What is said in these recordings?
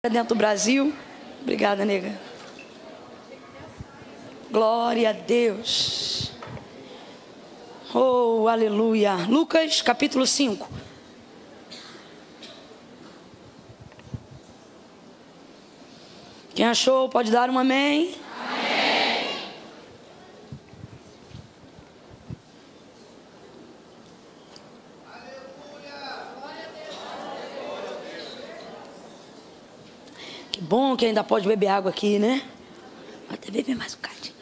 dentro do Brasil. Obrigada, nega. Glória a Deus. Oh, aleluia. Lucas capítulo 5. Quem achou pode dar um amém. Amém. Que bom que ainda pode beber água aqui, né? Até beber mais um cadinho.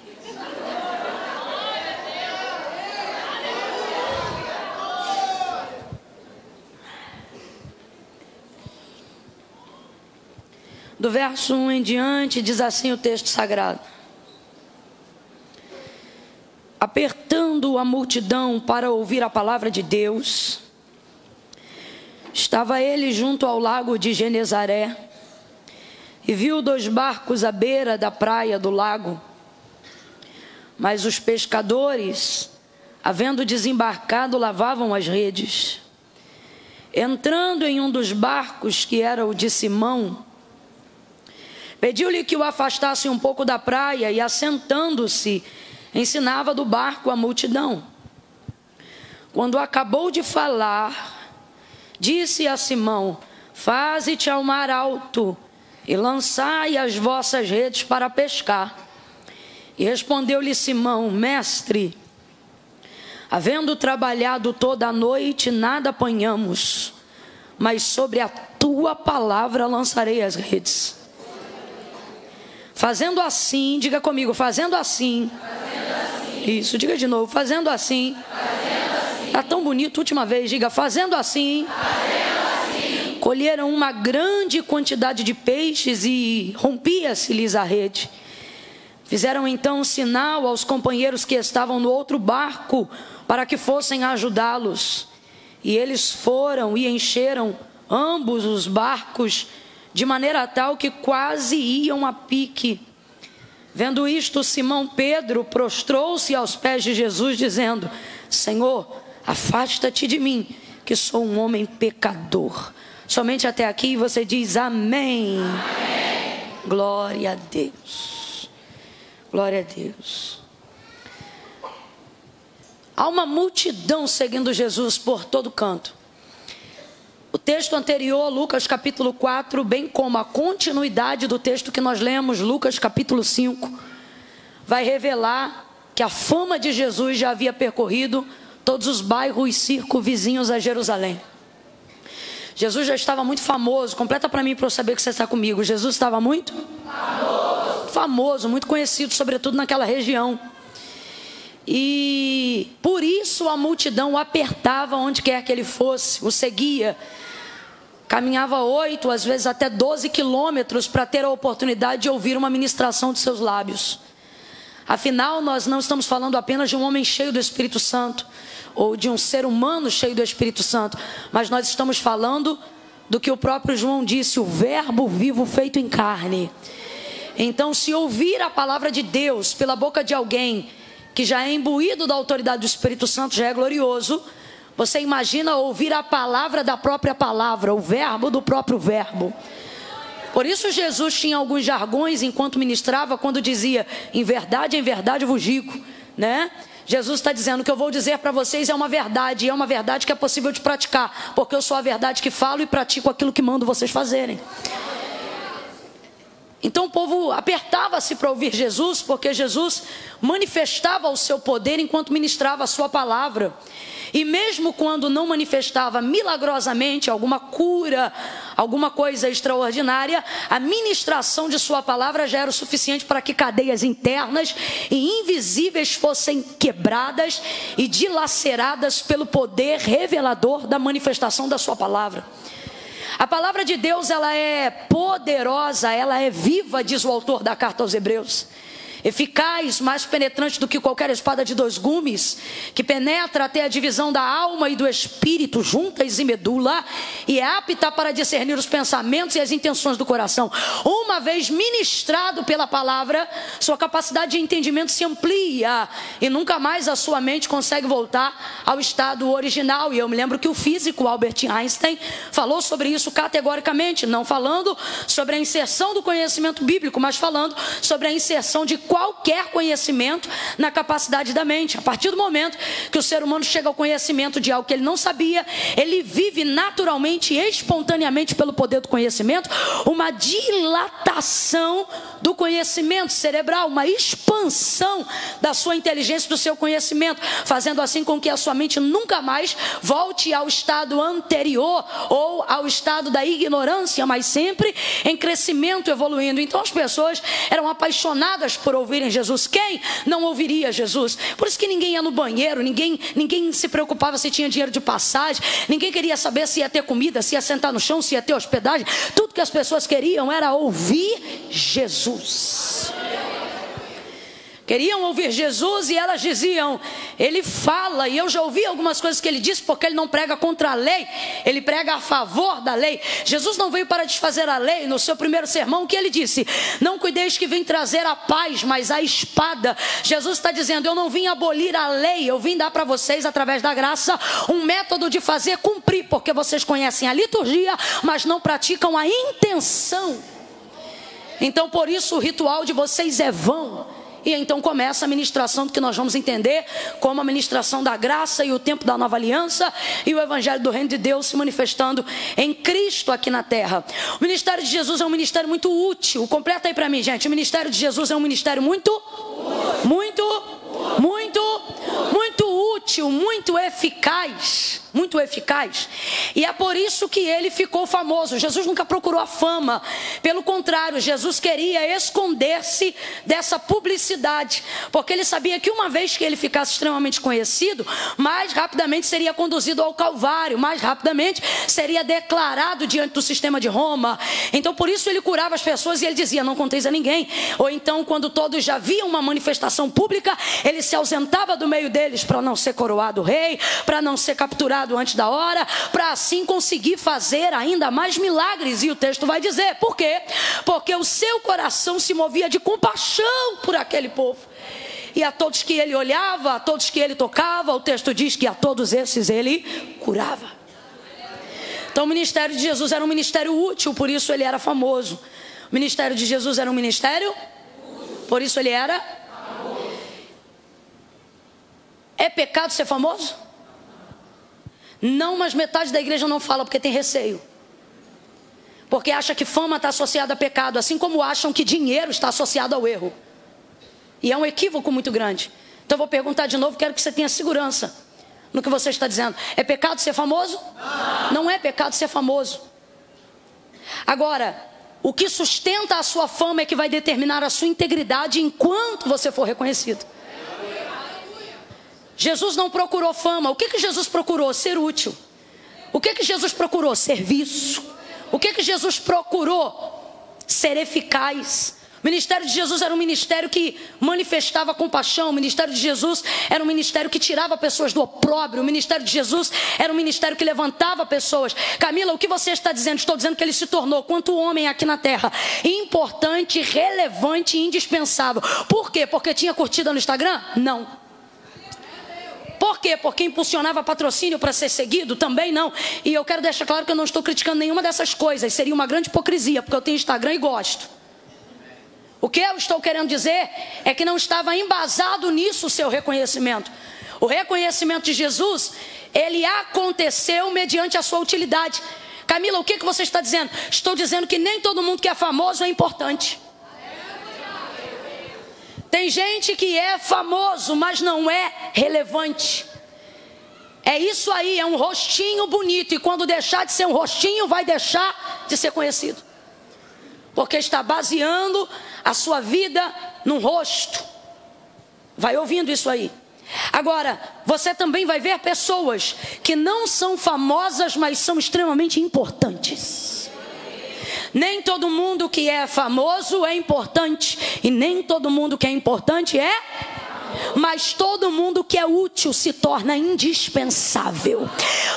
Do verso 1 em diante, diz assim o texto sagrado: apertando a multidão para ouvir a palavra de Deus, estava ele junto ao lago de Genezaré, e viu 2 barcos à beira da praia do lago. Mas os pescadores, havendo desembarcado, lavavam as redes. Entrando em um dos barcos, que era o de Simão, pediu-lhe que o afastasse um pouco da praia, e assentando-se, ensinava do barco a multidão. Quando acabou de falar, disse a Simão: faze-te ao mar alto, e lançai as vossas redes para pescar. E respondeu-lhe Simão: mestre, havendo trabalhado toda a noite, nada apanhamos, mas sobre a tua palavra lançarei as redes. Fazendo assim, diga comigo, fazendo assim. Isso, diga de novo, fazendo assim. Está tão bonito, última vez, diga, fazendo assim. Colheram uma grande quantidade de peixes e rompia-se-lhes a rede. Fizeram então um sinal aos companheiros que estavam no outro barco para que fossem ajudá-los. E eles foram e encheram ambos os barcos de maneira tal que quase iam a pique. Vendo isto, Simão Pedro prostrou-se aos pés de Jesus, dizendo: Senhor, afasta-te de mim, que sou um homem pecador. Somente até aqui você diz amém. Amém. Glória a Deus. Glória a Deus. Há uma multidão seguindo Jesus por todo canto. O texto anterior, Lucas capítulo 4, bem como a continuidade do texto que nós lemos, Lucas capítulo 5, vai revelar que a fama de Jesus já havia percorrido todos os bairros circunvizinhos a Jerusalém. Jesus já estava muito famoso. Completa para mim para eu saber que você está comigo. Jesus estava muito famoso, muito conhecido, sobretudo naquela região. E por isso a multidão o apertava onde quer que ele fosse, o seguia. Caminhava 8, às vezes até 12 quilômetros para ter a oportunidade de ouvir uma ministração de seus lábios. Afinal, nós não estamos falando apenas de um homem cheio do Espírito Santo, ou de um ser humano cheio do Espírito Santo, mas nós estamos falando do que o próprio João disse, o verbo vivo feito em carne. Então, se ouvir a palavra de Deus pela boca de alguém que já é imbuído da autoridade do Espírito Santo, já é glorioso. Você imagina ouvir a palavra da própria palavra, o verbo do próprio verbo. Por isso Jesus tinha alguns jargões enquanto ministrava, quando dizia: em verdade vos digo, né? Jesus está dizendo: o que eu vou dizer para vocês é uma verdade, e é uma verdade que é possível de praticar, porque eu sou a verdade que falo e pratico aquilo que mando vocês fazerem. Então o povo apertava-se para ouvir Jesus, porque Jesus manifestava o seu poder enquanto ministrava a sua palavra. E mesmo quando não manifestava milagrosamente alguma cura, alguma coisa extraordinária, a ministração de sua palavra já era o suficiente para que cadeias internas e invisíveis fossem quebradas e dilaceradas pelo poder revelador da manifestação da sua palavra. A palavra de Deus, ela é poderosa, ela é viva, diz o autor da carta aos Hebreus. eficaz, mais penetrante do que qualquer espada de 2 gumes, que penetra até a divisão da alma e do espírito, juntas e medula, e é apta para discernir os pensamentos e as intenções do coração. Uma vez ministrado pela palavra, sua capacidade de entendimento se amplia e nunca mais a sua mente consegue voltar ao estado original. E eu me lembro que o físico Albert Einstein falou sobre isso categoricamente, não falando sobre a inserção do conhecimento bíblico, mas falando sobre a inserção de qualquer conhecimento na capacidade da mente. A partir do momento que o ser humano chega ao conhecimento de algo que ele não sabia, ele vive naturalmente e espontaneamente pelo poder do conhecimento uma dilatação do conhecimento cerebral, uma expansão da sua inteligência, do seu conhecimento, fazendo assim com que a sua mente nunca mais volte ao estado anterior ou ao estado da ignorância, mas sempre em crescimento, evoluindo. Então as pessoas eram apaixonadas por ouvirem Jesus. Quem não ouviria Jesus? Por isso que ninguém ia no banheiro, ninguém se preocupava se tinha dinheiro de passagem, ninguém queria saber se ia ter comida, se ia sentar no chão, se ia ter hospedagem. Tudo que as pessoas queriam era ouvir Jesus. Queriam ouvir Jesus e elas diziam: ele fala, e eu já ouvi algumas coisas que ele disse, porque ele não prega contra a lei, ele prega a favor da lei. Jesus não veio para desfazer a lei. No seu primeiro sermão, o que ele disse? Não cuideis que vim trazer a paz, mas a espada. Jesus está dizendo: eu não vim abolir a lei, eu vim dar para vocês, através da graça, um método de fazer cumprir, porque vocês conhecem a liturgia, mas não praticam a intenção. Então por isso o ritual de vocês é vão. E então começa a ministração do que nós vamos entender como a ministração da graça e o tempo da nova aliança e o evangelho do reino de Deus se manifestando em Cristo aqui na terra. O ministério de Jesus é um ministério muito útil. Completa aí para mim, gente. O ministério de Jesus é um ministério muito útil, muito eficaz. Muito eficaz. E é por isso que ele ficou famoso. Jesus nunca procurou a fama. Pelo contrário, Jesus queria esconder-se dessa publicidade, porque ele sabia que uma vez que ele ficasse extremamente conhecido, mais rapidamente seria conduzido ao Calvário, mais rapidamente seria declarado diante do sistema de Roma. Então por isso ele curava as pessoas e ele dizia: não conteis a ninguém. Ou então, quando todos já viam uma manifestação pública, ele se ausentava do meio deles para não ser coroado rei, para não ser capturado antes da hora, para assim conseguir fazer ainda mais milagres. E o texto vai dizer, por quê? Porque o seu coração se movia de compaixão por aquele povo. E a todos que ele olhava, a todos que ele tocava, o texto diz que a todos esses ele curava. Então o ministério de Jesus era um ministério útil, por isso ele era famoso. O ministério de Jesus era um ministério, por isso ele era. É pecado ser famoso? Não, mas metade da igreja não fala porque tem receio. Porque acha que fama está associada a pecado, assim como acham que dinheiro está associado ao erro. E é um equívoco muito grande. Então eu vou perguntar de novo, quero que você tenha segurança no que você está dizendo. É pecado ser famoso? Não é pecado ser famoso. Agora, o que sustenta a sua fama é que vai determinar a sua integridade enquanto você for reconhecido. Jesus não procurou fama. O que Jesus procurou? Ser útil. O que Jesus procurou? Serviço. O que Jesus procurou? Ser eficaz. O ministério de Jesus era um ministério que manifestava compaixão. O ministério de Jesus era um ministério que tirava pessoas do opróbrio. O ministério de Jesus era um ministério que levantava pessoas. Camila, o que você está dizendo? Estou dizendo que ele se tornou, quanto homem aqui na terra, importante, relevante e indispensável. Por quê? Porque tinha curtida no Instagram? Não. Por quê? Porque impulsionava patrocínio para ser seguido? Também não. E eu quero deixar claro que eu não estou criticando nenhuma dessas coisas. Seria uma grande hipocrisia, porque eu tenho Instagram e gosto. O que eu estou querendo dizer é que não estava embasado nisso o seu reconhecimento. O reconhecimento de Jesus, ele aconteceu mediante a sua utilidade. Camila, o que você está dizendo? Estou dizendo que nem todo mundo que é famoso é importante. Tem gente que é famoso, mas não é relevante. É isso aí, é um rostinho bonito. E quando deixar de ser um rostinho, vai deixar de ser conhecido. Porque está baseando a sua vida num rosto. Vai ouvindo isso aí. Agora, você também vai ver pessoas que não são famosas, mas são extremamente importantes. Nem todo mundo que é famoso é importante, e nem todo mundo que é importante é... Mas todo mundo que é útil se torna indispensável.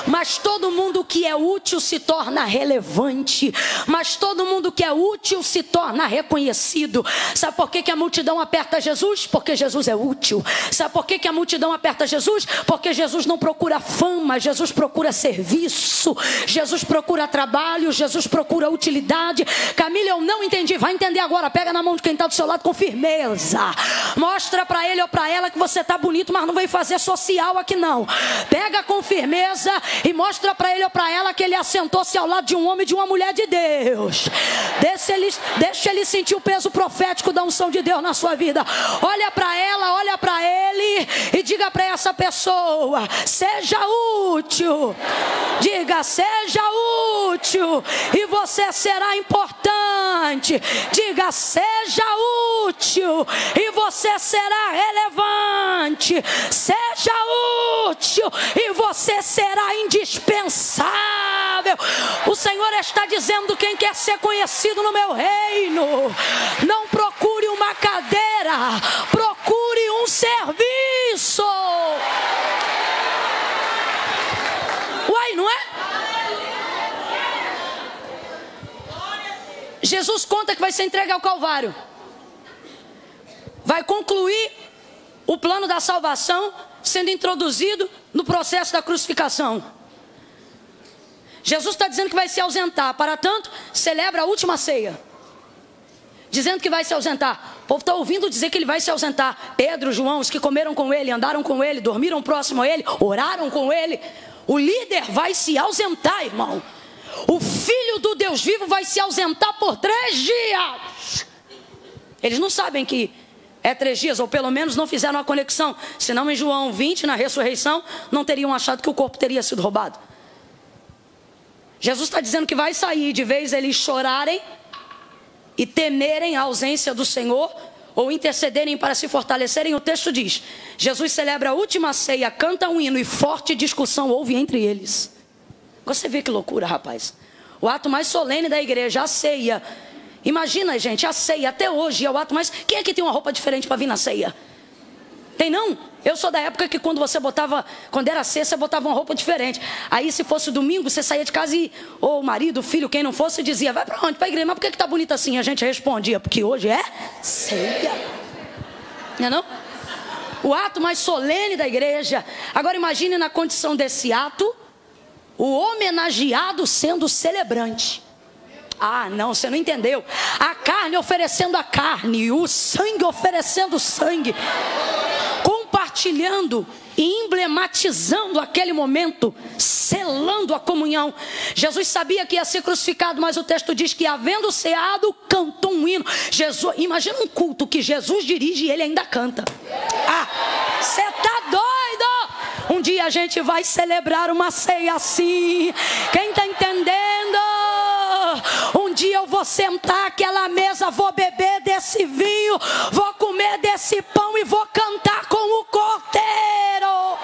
Mas todo mundo que é útil se torna relevante. Mas todo mundo que é útil se torna reconhecido. Sabe por que a multidão aperta Jesus? Porque Jesus é útil. Sabe por que a multidão aperta Jesus? Porque Jesus não procura fama, Jesus procura serviço, Jesus procura trabalho, Jesus procura utilidade. Camila, eu não entendi. Vai entender agora. Pega na mão de quem está do seu lado com firmeza. Mostra para ele ou para ela que você está bonito, mas não veio fazer social aqui não. Pega com firmeza e mostra para ele ou para ela que ele assentou-se ao lado de um homem e de uma mulher de Deus. Deixa ele sentir o peso profético da unção de Deus na sua vida. Olha para ela, olha para ele e diga para essa pessoa: seja útil. Diga: seja útil e você será importante. Diga: seja útil e você será relevante. Seja útil e você será indispensável. O Senhor está dizendo: quem quer ser conhecido no meu reino, não procure uma cadeira, procure um serviço. Uai, não é? Jesus conta que vai ser entregue ao Calvário, vai concluir o plano da salvação sendo introduzido no processo da crucificação. Jesus está dizendo que vai se ausentar. Para tanto, celebra a última ceia, dizendo que vai se ausentar. O povo está ouvindo dizer que ele vai se ausentar. Pedro, João, os que comeram com ele, andaram com ele, dormiram próximo a ele, oraram com ele. O líder vai se ausentar, irmão. O Filho do Deus vivo vai se ausentar por 3 dias. Eles não sabem que é 3 dias, ou pelo menos não fizeram a conexão. Senão em João 20, na ressurreição, não teriam achado que o corpo teria sido roubado. Jesus está dizendo que vai sair. De vez eles chorarem e temerem a ausência do Senhor, ou intercederem para se fortalecerem, o texto diz: Jesus celebra a última ceia, canta um hino e forte discussão houve entre eles. Você vê que loucura, rapaz. O ato mais solene da igreja, a ceia. Imagina, gente, a ceia até hoje é o ato mais... Quem é que tem uma roupa diferente para vir na ceia? Tem não? Eu sou da época que quando era ceia, você botava uma roupa diferente. Aí se fosse domingo, você saía de casa e ou o marido, o filho, quem não fosse, dizia: vai para onde? Para a igreja. Mas por que tá bonita assim? A gente respondia: porque hoje é ceia. Não é não? O ato mais solene da igreja. Agora imagine na condição desse ato, o homenageado sendo celebrante. Ah, não, você não entendeu. A carne oferecendo a carne, o sangue oferecendo o sangue, compartilhando e emblematizando aquele momento, selando a comunhão. Jesus sabia que ia ser crucificado, mas o texto diz que, havendo ceado, cantou um hino. Imagina um culto que Jesus dirige e ele ainda canta. Ah, você tá doido? Um dia a gente vai celebrar uma ceia assim. Quem está entendendo? Um dia eu vou sentar àquela mesa, vou beber desse vinho, vou comer desse pão e vou cantar com o Cordeiro.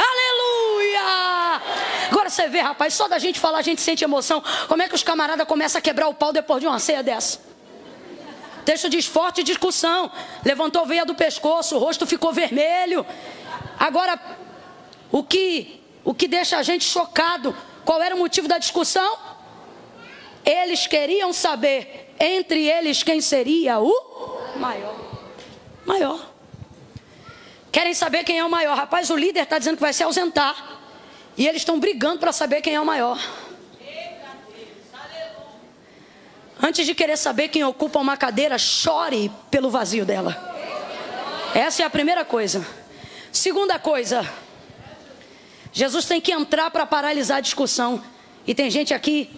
Aleluia! Agora você vê, rapaz, só da gente falar a gente sente emoção. Como é que os camaradas começam a quebrar o pau depois de uma ceia dessa? O texto diz: forte discussão, levantou veia do pescoço, o rosto ficou vermelho. Agora, o que deixa a gente chocado, qual era o motivo da discussão? Eles queriam saber entre eles quem seria o maior. Querem saber quem é o maior. Rapaz, o líder está dizendo que vai se ausentar, e eles estão brigando para saber quem é o maior. Antes de querer saber quem ocupa uma cadeira, chore pelo vazio dela. Essa é a primeira coisa. Segunda coisa, Jesus tem que entrar para paralisar a discussão. E tem gente aqui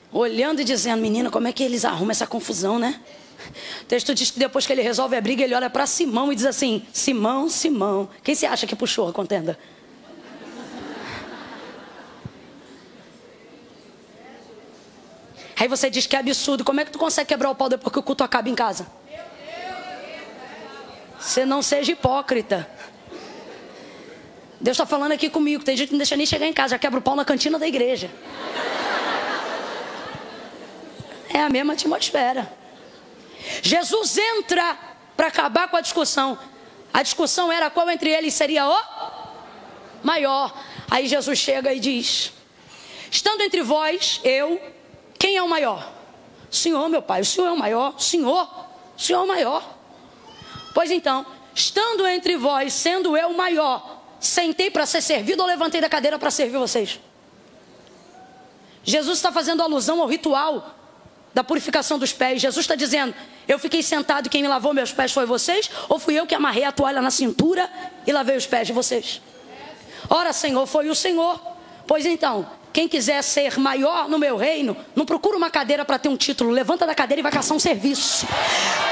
olhando e dizendo: menina, como é que eles arrumam essa confusão, né? O texto diz que depois que ele resolve a briga, ele olha para Simão e diz assim: Simão, Simão, quem você acha que puxou a contenda? Aí você diz que é absurdo. Como é que tu consegue quebrar o pau depois que o culto acaba em casa? Você não seja hipócrita. Deus está falando aqui comigo. Tem gente que não deixa nem chegar em casa, já quebra o pau na cantina da igreja. É a mesma atmosfera. Jesus entra para acabar com a discussão. A discussão era qual entre eles seria o maior. Aí Jesus chega e diz: estando entre vós, quem é o maior? O Senhor, meu Pai, o Senhor é o maior. O Senhor é o maior. Pois então, estando entre vós, sendo eu o maior, sentei para ser servido ou levantei da cadeira para servir vocês? Jesus está fazendo alusão ao ritual da purificação dos pés. Jesus está dizendo: eu fiquei sentado e quem me lavou meus pés foi vocês? Ou fui eu que amarrei a toalha na cintura e lavei os pés de vocês? Ora, Senhor, foi o Senhor. Pois então, quem quiser ser maior no meu reino, não procura uma cadeira para ter um título. Levanta da cadeira e vai caçar um serviço.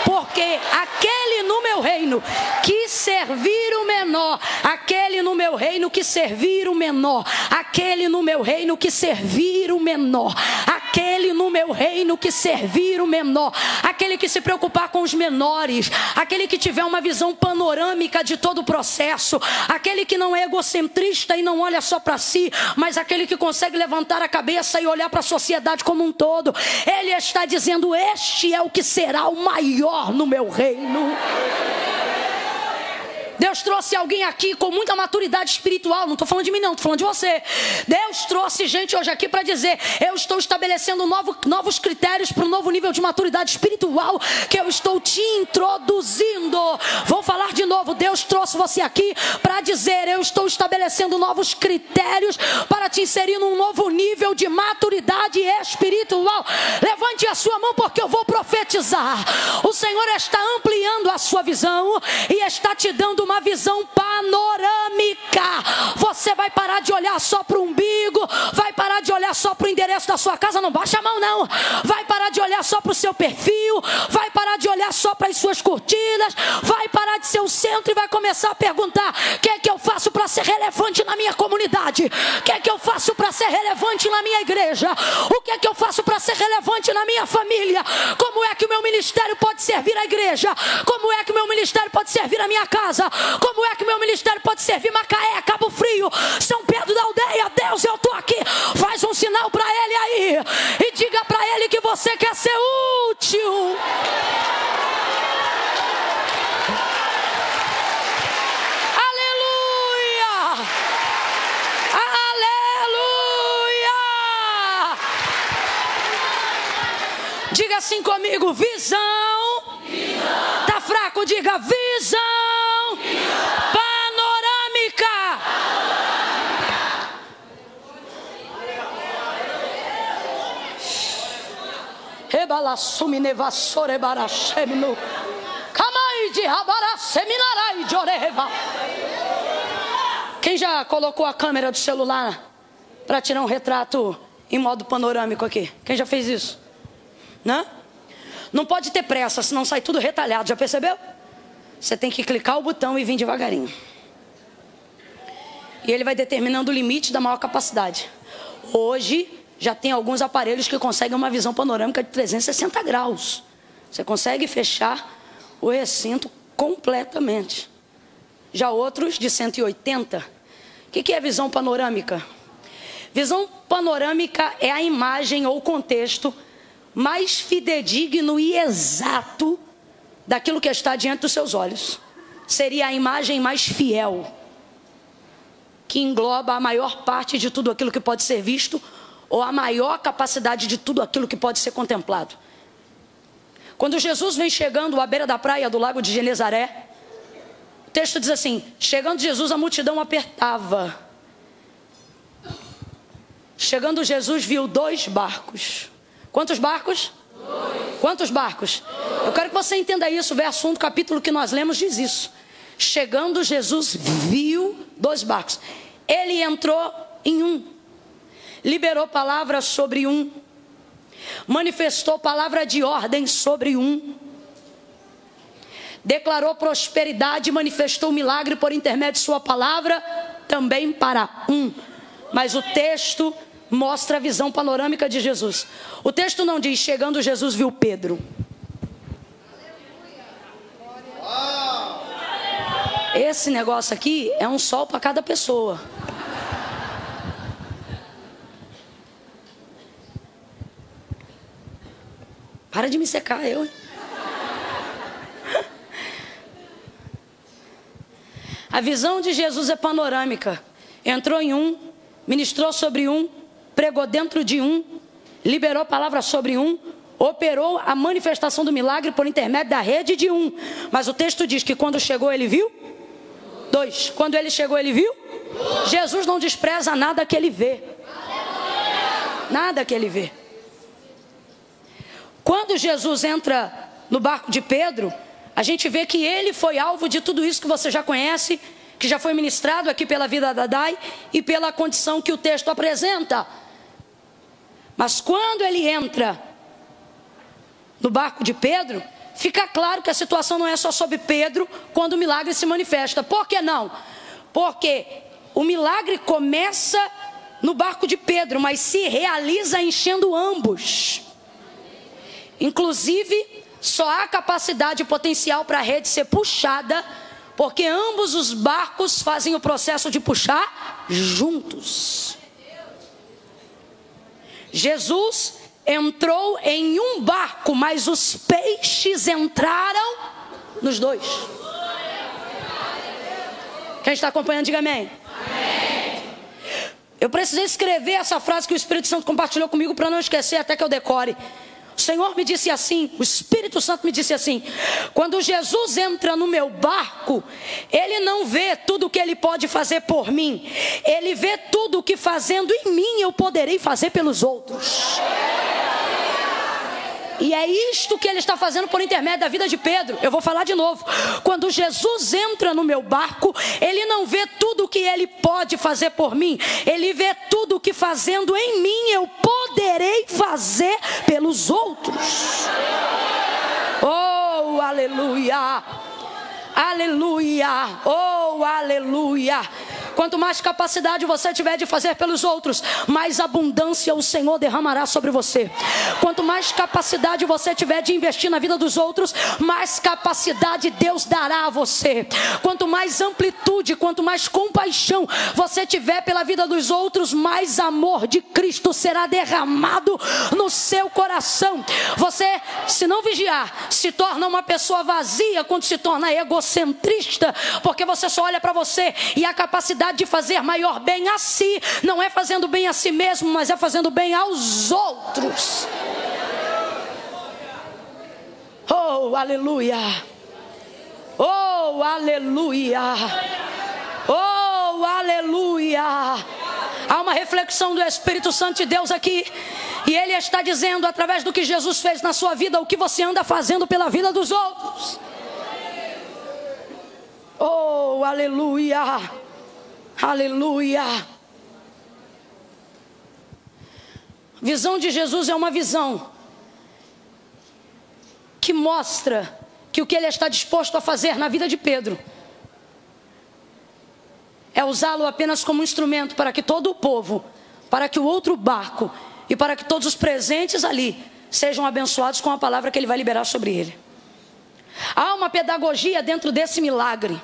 Porque aquele no meu reino que servir o menor, aquele no meu reino que servir o menor, aquele no meu reino que servir o menor, aquele no meu reino que servir o menor, aquele que se preocupar com os menores, aquele que tiver uma visão panorâmica de todo o processo, aquele que não é egocentrista e não olha só para si, mas aquele que consegue levantar a cabeça e olhar para a sociedade como um todo. Ele está dizendo: este é o que será o maior no meu reino. Deus trouxe alguém aqui com muita maturidade espiritual. Não estou falando de mim não, estou falando de você. Deus trouxe gente hoje aqui para dizer: eu estou estabelecendo novos critérios para um novo nível de maturidade espiritual que eu estou te introduzindo. Vou falar de novo. Deus trouxe você aqui para dizer: eu estou estabelecendo novos critérios para te inserir num novo nível de maturidade espiritual. Levante a sua mão, porque eu vou profetizar. O Senhor está ampliando a sua visão e está te dando uma visão panorâmica. Você vai parar de olhar só para o umbigo, vai parar de olhar só para o endereço da sua casa, não baixa a mão não. Vai parar de olhar só para o seu perfil, vai parar de olhar só para as suas curtidas, vai parar de ser o centro e vai começar a perguntar: o que é que eu faço para ser relevante na minha comunidade? O que é que eu faço para ser relevante na minha igreja? O que é que eu faço para ser relevante na minha família? Como é que o meu ministério pode servir a igreja? Como é que o meu ministério pode servir a minha casa? Como é que meu ministério pode servir Macaé, Cabo Frio, São Pedro da Aldeia? Deus, eu estou aqui. Faz um sinal para ele aí e diga para ele que você quer ser útil. Aleluia! Aleluia! Diga assim comigo: visão. Tá fraco? Diga: visão. Panorâmica. Rebalassumi nevassore barashemno. Camai de rabarasseminarai de oreva. Quem já colocou a câmera do celular para tirar um retrato em modo panorâmico aqui? Quem já fez isso? Não? Não pode ter pressa, senão sai tudo retalhado. Já percebeu? Você tem que clicar o botão e vir devagarinho. E ele vai determinando o limite da maior capacidade. Hoje já tem alguns aparelhos que conseguem uma visão panorâmica de 360 graus. Você consegue fechar o recinto completamente. Já outros de 180. O que é visão panorâmica? Visão panorâmica é a imagem ou contexto mais fidedigno e exato daquilo que está diante dos seus olhos. Seria a imagem mais fiel, que engloba a maior parte de tudo aquilo que pode ser visto, ou a maior capacidade de tudo aquilo que pode ser contemplado. Quando Jesus vem chegando à beira da praia do lago de Genezaré, o texto diz assim: chegando Jesus, a multidão apertava. Chegando Jesus, viu 2 barcos. Quantos barcos? 2. Quantos barcos? 2. Eu quero que você entenda isso. O verso 1 do capítulo que nós lemos diz isso. Chegando Jesus, viu 2 barcos. Ele entrou em um, liberou palavra sobre um, manifestou palavra de ordem sobre um, declarou prosperidade, manifestou milagre por intermédio de sua palavra também para um. Mas o texto mostra a visão panorâmica de Jesus. O texto não diz: chegando Jesus viu Pedro. Esse negócio aqui é um sol para cada pessoa. Para de me secar, eu, hein? A visão de Jesus é panorâmica. Entrou em um, ministrou sobre um, pregou dentro de um, liberou palavra sobre um, operou a manifestação do milagre por intermédio da rede de um. Mas o texto diz que quando chegou ele viu? 2. Quando ele chegou ele viu? Jesus não despreza nada que ele vê. Nada que ele vê. Quando Jesus entra no barco de Pedro, a gente vê que ele foi alvo de tudo isso que você já conhece, que já foi ministrado aqui pela vida da Dai e pela condição que o texto apresenta. Mas quando ele entra no barco de Pedro, fica claro que a situação não é só sobre Pedro quando o milagre se manifesta. Por que não? Porque o milagre começa no barco de Pedro, mas se realiza enchendo ambos. Inclusive, só há capacidade potencial para a rede ser puxada, porque ambos os barcos fazem o processo de puxar juntos. Jesus entrou em um barco, mas os peixes entraram nos dois. Quem está acompanhando, diga amém. Eu precisei escrever essa frase que o Espírito Santo compartilhou comigo para não esquecer até que eu decore. O Senhor me disse assim, o Espírito Santo me disse assim: quando Jesus entra no meu barco, Ele não vê tudo o que Ele pode fazer por mim, Ele vê tudo o que fazendo em mim eu poderei fazer pelos outros. E é isto que Ele está fazendo por intermédio da vida de Pedro. Eu vou falar de novo. Quando Jesus entra no meu barco, Ele não vê tudo o que Ele pode fazer por mim, Ele vê tudo o que fazendo em mim eu poderei fazer pelos outros. Oh, aleluia! Aleluia! Oh, aleluia! Quanto mais capacidade você tiver de fazer pelos outros, mais abundância o Senhor derramará sobre você. Quanto mais capacidade você tiver de investir na vida dos outros, mais capacidade Deus dará a você. Quanto mais amplitude, quanto mais compaixão você tiver pela vida dos outros, mais amor de Cristo será derramado no seu coração. Você, se não vigiar, se torna uma pessoa vazia quando se torna egocentrista, porque você só olha para você, e a capacidade de fazer maior bem a si não é fazendo bem a si mesmo, mas é fazendo bem aos outros. Oh, aleluia! Oh, aleluia! Oh, aleluia! Há uma reflexão do Espírito Santo de Deus aqui, e Ele está dizendo, através do que Jesus fez na sua vida, o que você anda fazendo pela vida dos outros. Oh, aleluia! Aleluia! Visão de Jesus é uma visão que mostra que o que Ele está disposto a fazer na vida de Pedro é usá-lo apenas como instrumento para que todo o povo, para que o outro barco e para que todos os presentes ali sejam abençoados com a palavra que Ele vai liberar sobre ele. Há uma pedagogia dentro desse milagre.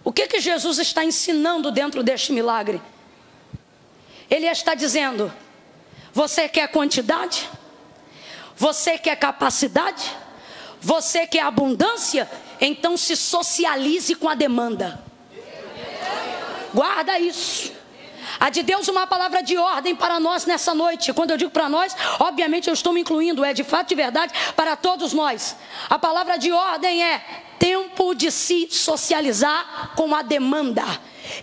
O que Jesus está ensinando dentro deste milagre? Ele está dizendo: você quer quantidade? Você quer capacidade? Você quer abundância? Então se socialize com a demanda. Guarda isso. Há de Deus uma palavra de ordem para nós nessa noite. Quando eu digo para nós, obviamente eu estou me incluindo, é de fato, de verdade, para todos nós. A palavra de ordem é tempo de se socializar com a demanda.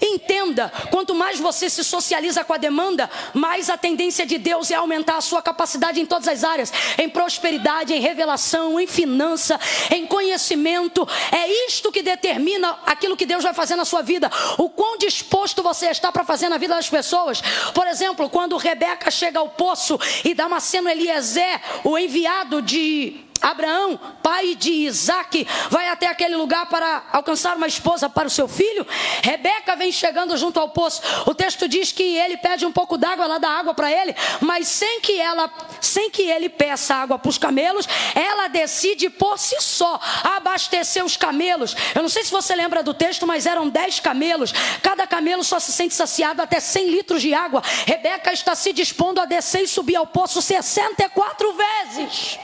Entenda, quanto mais você se socializa com a demanda, mais a tendência de Deus é aumentar a sua capacidade em todas as áreas, em prosperidade, em revelação, em finança, em conhecimento. É isto que determina aquilo que Deus vai fazer na sua vida, o quão disposto você está para fazer na vida das pessoas. Por exemplo, quando Rebeca chega ao poço e Damasceno Eliezer, o enviado de Abraão, pai de Isaque, vai até aquele lugar para alcançar uma esposa para o seu filho. Rebeca vem chegando junto ao poço. O texto diz que ele pede um pouco d'água, ela dá água para ele, mas sem que ele peça água para os camelos, ela decide por si só abastecer os camelos. Eu não sei se você lembra do texto, mas eram 10 camelos. Cada camelo só se sente saciado até 100 litros de água. Rebeca está se dispondo a descer e subir ao poço 64 vezes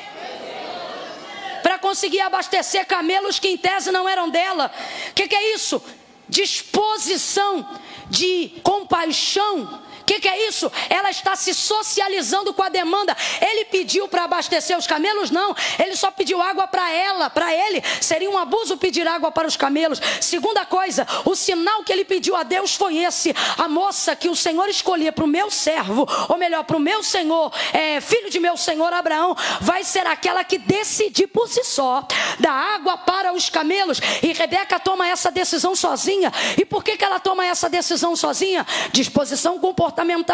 para conseguir abastecer camelos que em tese não eram dela. O que é isso? Disposição de compaixão. O que é isso? Ela está se socializando com a demanda. Ele pediu para abastecer os camelos? Não, ele só pediu água para ela, para ele. Seria um abuso pedir água para os camelos. Segunda coisa, o sinal que ele pediu a Deus foi esse: a moça que o Senhor escolher para o meu servo, ou melhor, para o meu senhor, filho de meu senhor Abraão, vai ser aquela que decidir por si só dar água para os camelos. E Rebeca toma essa decisão sozinha. E por que ela toma essa decisão sozinha? Disposição comportamental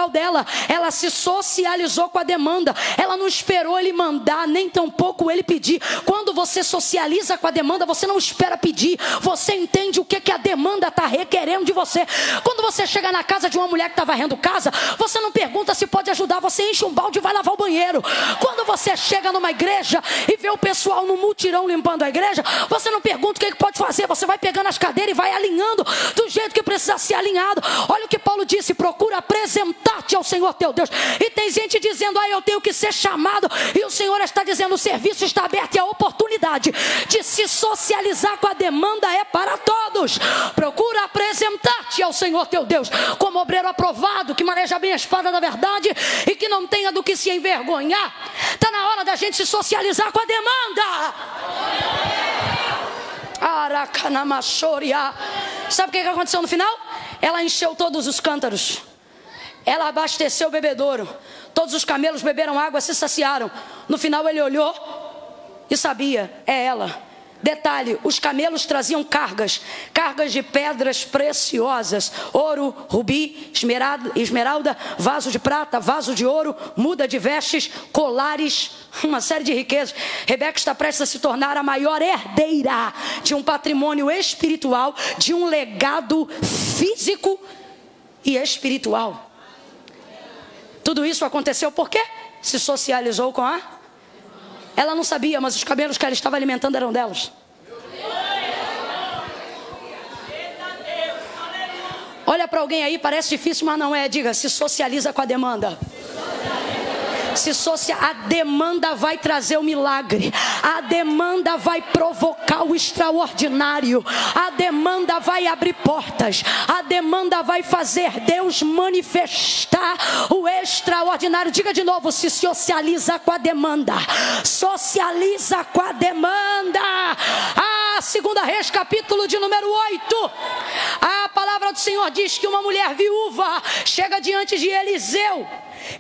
dela. Ela se socializou com a demanda. Ela não esperou ele mandar, nem tampouco ele pedir. Quando você socializa com a demanda, você não espera pedir. Você entende o que a demanda está requerendo de você. Quando você chega na casa de uma mulher que está varrendo casa, você não pergunta se pode ajudar, você enche um balde e vai lavar o banheiro. Quando você chega numa igreja e vê o pessoal no mutirão limpando a igreja, você não pergunta o que pode fazer, você vai pegando as cadeiras e vai alinhando do jeito que precisa ser alinhado. Olha o que Paulo disse: procura apresentar-te ao Senhor teu Deus. E tem gente dizendo: eu tenho que ser chamado. E o Senhor está dizendo: o serviço está aberto e a oportunidade de se socializar com a demanda é para todos. Procura apresentar-te ao Senhor teu Deus como obreiro aprovado, que maneja bem a espada da verdade e que não tenha do que se envergonhar. Está na hora da gente se socializar com a demanda. Aracanamachoria. Sabe o que aconteceu no final? Ela encheu todos os cântaros. Ela abasteceu o bebedouro. Todos os camelos beberam água, se saciaram. No final ele olhou e sabia: é ela. Detalhe: os camelos traziam cargas de pedras preciosas: ouro, rubi, esmeralda, vaso de prata, vaso de ouro, muda de vestes, colares, uma série de riquezas. Rebeca está prestes a se tornar a maior herdeira de um patrimônio espiritual, de um legado físico e espiritual. Tudo isso aconteceu porque se socializou com a... Ela não sabia, mas os camelos que ela estava alimentando eram delas. Olha para alguém aí, parece difícil, mas não é. Diga: se socializa com a demanda. A demanda vai trazer o milagre. A demanda vai provocar o extraordinário. A demanda vai abrir portas. A demanda vai fazer Deus manifestar o extraordinário. Diga de novo: se socializa com a demanda. Socializa com a demanda. 2 Reis, capítulo de número 8. A palavra do Senhor diz que uma mulher viúva chega diante de Eliseu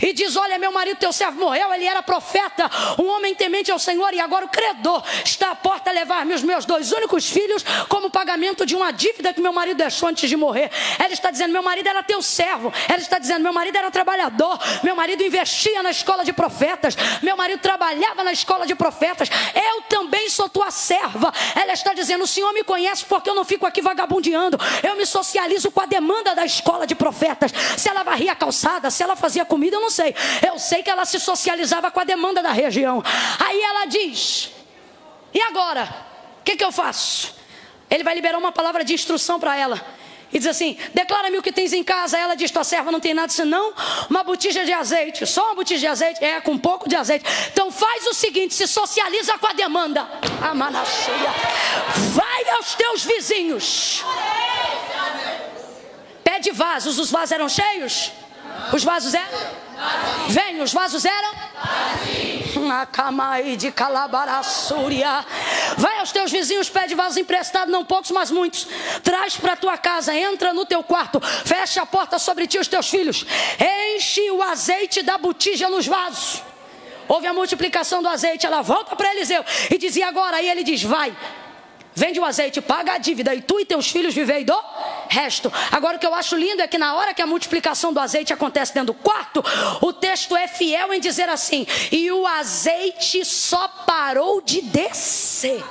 e diz: olha, meu marido, teu servo morreu, ele era profeta, um homem temente ao Senhor, e agora o credor está à porta a levar-me os meus 2 únicos filhos como pagamento de uma dívida que meu marido deixou antes de morrer. Ela está dizendo: meu marido era teu servo. Ela está dizendo: meu marido era trabalhador, meu marido investia na escola de profetas, meu marido trabalhava na escola de profetas, eu também sou tua serva. Ela está dizendo: o Senhor me conhece porque eu não fico aqui vagabundeando, eu me socializo com a demanda da escola de profetas. Se ela varria a calçada, se ela fazia comida, eu não sei. Eu sei que ela se socializava com a demanda da região. Aí ela diz: e agora? O que eu faço? Ele vai liberar uma palavra de instrução para ela. E diz assim: declara-me o que tens em casa. Ela diz: tua serva não tem nada senão uma botija de azeite. Só uma botija de azeite? Com um pouco de azeite. Então faz o seguinte: se socializa com a demanda. Amanacheia. Vai aos teus vizinhos, pede vasos. Os vasos eram cheios? Os vasos eram? Vem, os vasos eram? Acamai de calabaraçúria. Vai aos teus vizinhos, pede vasos emprestados, não poucos, mas muitos. Traz para a tua casa, entra no teu quarto, fecha a porta sobre ti e os teus filhos. Enche o azeite da botija nos vasos. Houve a multiplicação do azeite. Ela volta para Eliseu e dizia: agora? Aí ele diz: vai, vende o azeite, paga a dívida, e tu e teus filhos vivei do resto. Agora o que eu acho lindo é que na hora que a multiplicação do azeite acontece dentro do quarto, o texto é fiel em dizer assim: e o azeite só parou de descer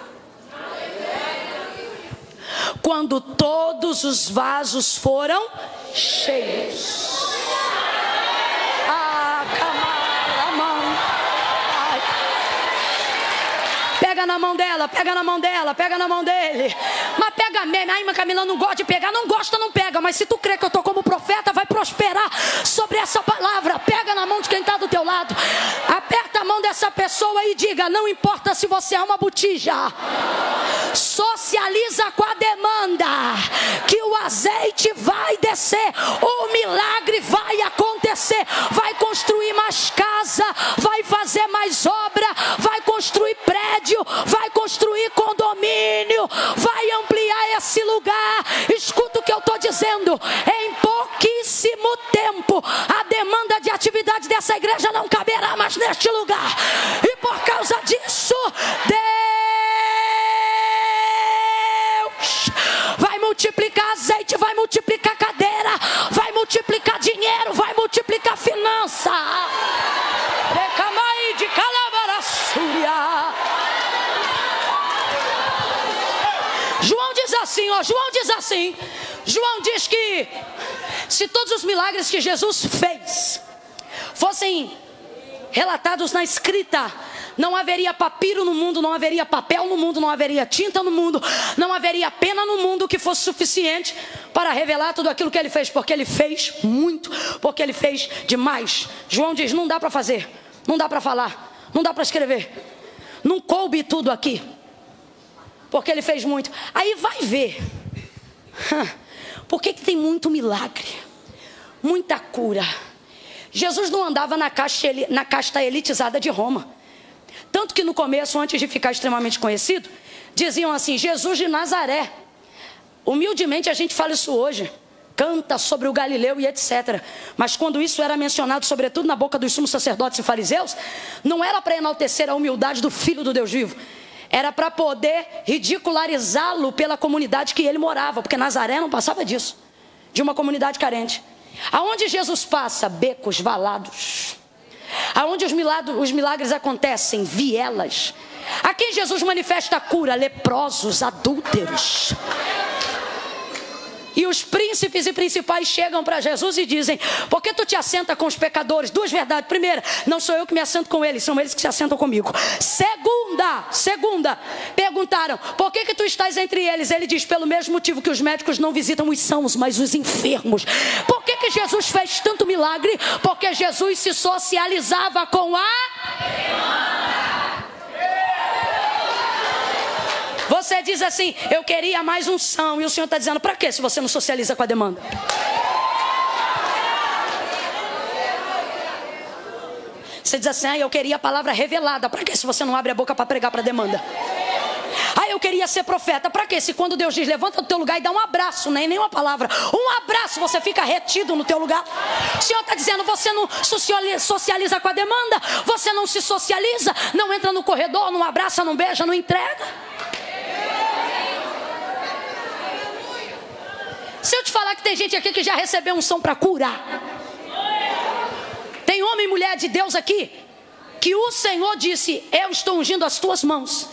quando todos os vasos foram cheios. Pega na mão dela, pega na mão dela, pega na mão dele. Mas pega mesmo. Ai, mas Camila, não gosta de pegar. Não gosta, não pega. Mas se tu crê que eu estou como profeta, vai prosperar sobre essa palavra. Pega na mão de quem está do teu lado. Aperta a mão dessa pessoa e diga: não importa se você é uma botija, socializa com a demanda, que o azeite vai descer, o milagre vai acontecer. Vai construir mais casa, vai fazer mais obra, vai construir prédio, vai construir condomínio, vai ampliar esse lugar. Escuta o que eu estou dizendo: em pouquíssimo tempo a demanda de atividade dessa igreja não caberá mais neste lugar, e por causa disso Deus vai multiplicar azeite, vai multiplicar cadeira, vai multiplicar dinheiro, vai multiplicar finança. Decamai de Calavarassúria. João diz assim, ó, João diz assim. João diz que se todos os milagres que Jesus fez fossem relatados na escrita, não haveria papiro no mundo, não haveria papel no mundo, não haveria tinta no mundo, não haveria pena no mundo que fosse suficiente para revelar tudo aquilo que ele fez, porque ele fez muito, porque ele fez demais. João diz: não dá para fazer, não dá para falar, não dá para escrever, não coube tudo aqui, porque ele fez muito. Aí vai ver por que tem muito milagre, muita cura. Jesus não andava na casta elitizada de Roma. Tanto que no começo, antes de ficar extremamente conhecido, diziam assim: Jesus de Nazaré. Humildemente a gente fala isso hoje, canta sobre o Galileu e etc. Mas quando isso era mencionado, sobretudo na boca dos sumos sacerdotes e fariseus, não era para enaltecer a humildade do Filho do Deus vivo, era para poder ridicularizá-lo pela comunidade que ele morava, porque Nazaré não passava disso, de uma comunidade carente. Aonde Jesus passa? Becos, valados. Aonde os milagres acontecem? Vielas. A quem Jesus manifesta a cura? Leprosos, adúlteros. E os príncipes e principais chegam para Jesus e dizem: por que tu te assenta com os pecadores? Duas verdades. Primeira, não sou eu que me assento com eles, são eles que se assentam comigo. Segunda, perguntaram: por que tu estás entre eles? Ele diz: pelo mesmo motivo que os médicos não visitam os sãos, mas os enfermos. Por que Jesus fez tanto milagre? Porque Jesus se socializava com a... Você diz assim: eu queria mais unção. E o Senhor está dizendo: para quê se você não socializa com a demanda? Você diz assim: eu queria a palavra revelada. Para quê se você não abre a boca para pregar para a demanda? Eu queria ser profeta. Para quê se quando Deus diz levanta do teu lugar e dá um abraço, nem uma palavra, um abraço, você fica retido no teu lugar? O Senhor está dizendo: você não socializa com a demanda, você não se socializa, não entra no corredor, não abraça, não beija, não entrega. Se eu te falar que tem gente aqui que já recebeu unção para curar, tem homem e mulher de Deus aqui que o Senhor disse: eu estou ungindo as tuas mãos,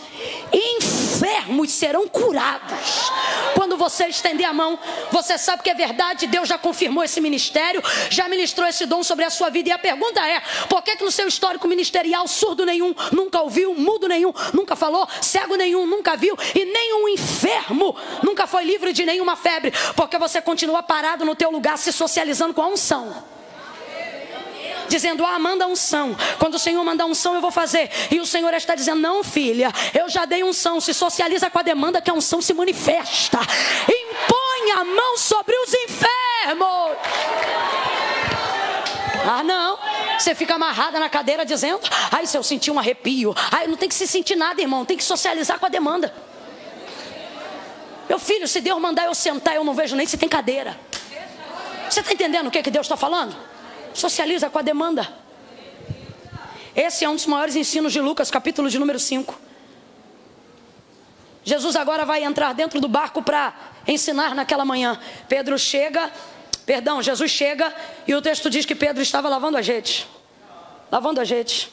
enfermos serão curados. Quando você estender a mão, você sabe que é verdade. Deus já confirmou esse ministério, já ministrou esse dom sobre a sua vida. E a pergunta é: por que no seu histórico ministerial surdo nenhum nunca ouviu, mudo nenhum nunca falou, cego nenhum nunca viu, e nenhum enfermo nunca foi livre de nenhuma febre? Porque você continua parado no teu lugar, se socializando com a unção, dizendo: manda unção, quando o Senhor mandar unção eu vou fazer. E o Senhor está dizendo: não, filha, eu já dei unção. Se socializa com a demanda, que a unção se manifesta. Impõe a mão sobre os enfermos. Não, você fica amarrada na cadeira dizendo: se eu sentir um arrepio. Não tem que se sentir nada, irmão, tem que socializar com a demanda. Meu filho, se Deus mandar eu sentar, eu não vejo nem se tem cadeira. Você está entendendo o que Deus está falando? Socializa com a demanda. Esse é um dos maiores ensinos de Lucas, capítulo de número 5. Jesus agora vai entrar dentro do barco para ensinar naquela manhã. Jesus chega e o texto diz que Pedro estava lavando azeite. Lavando azeite.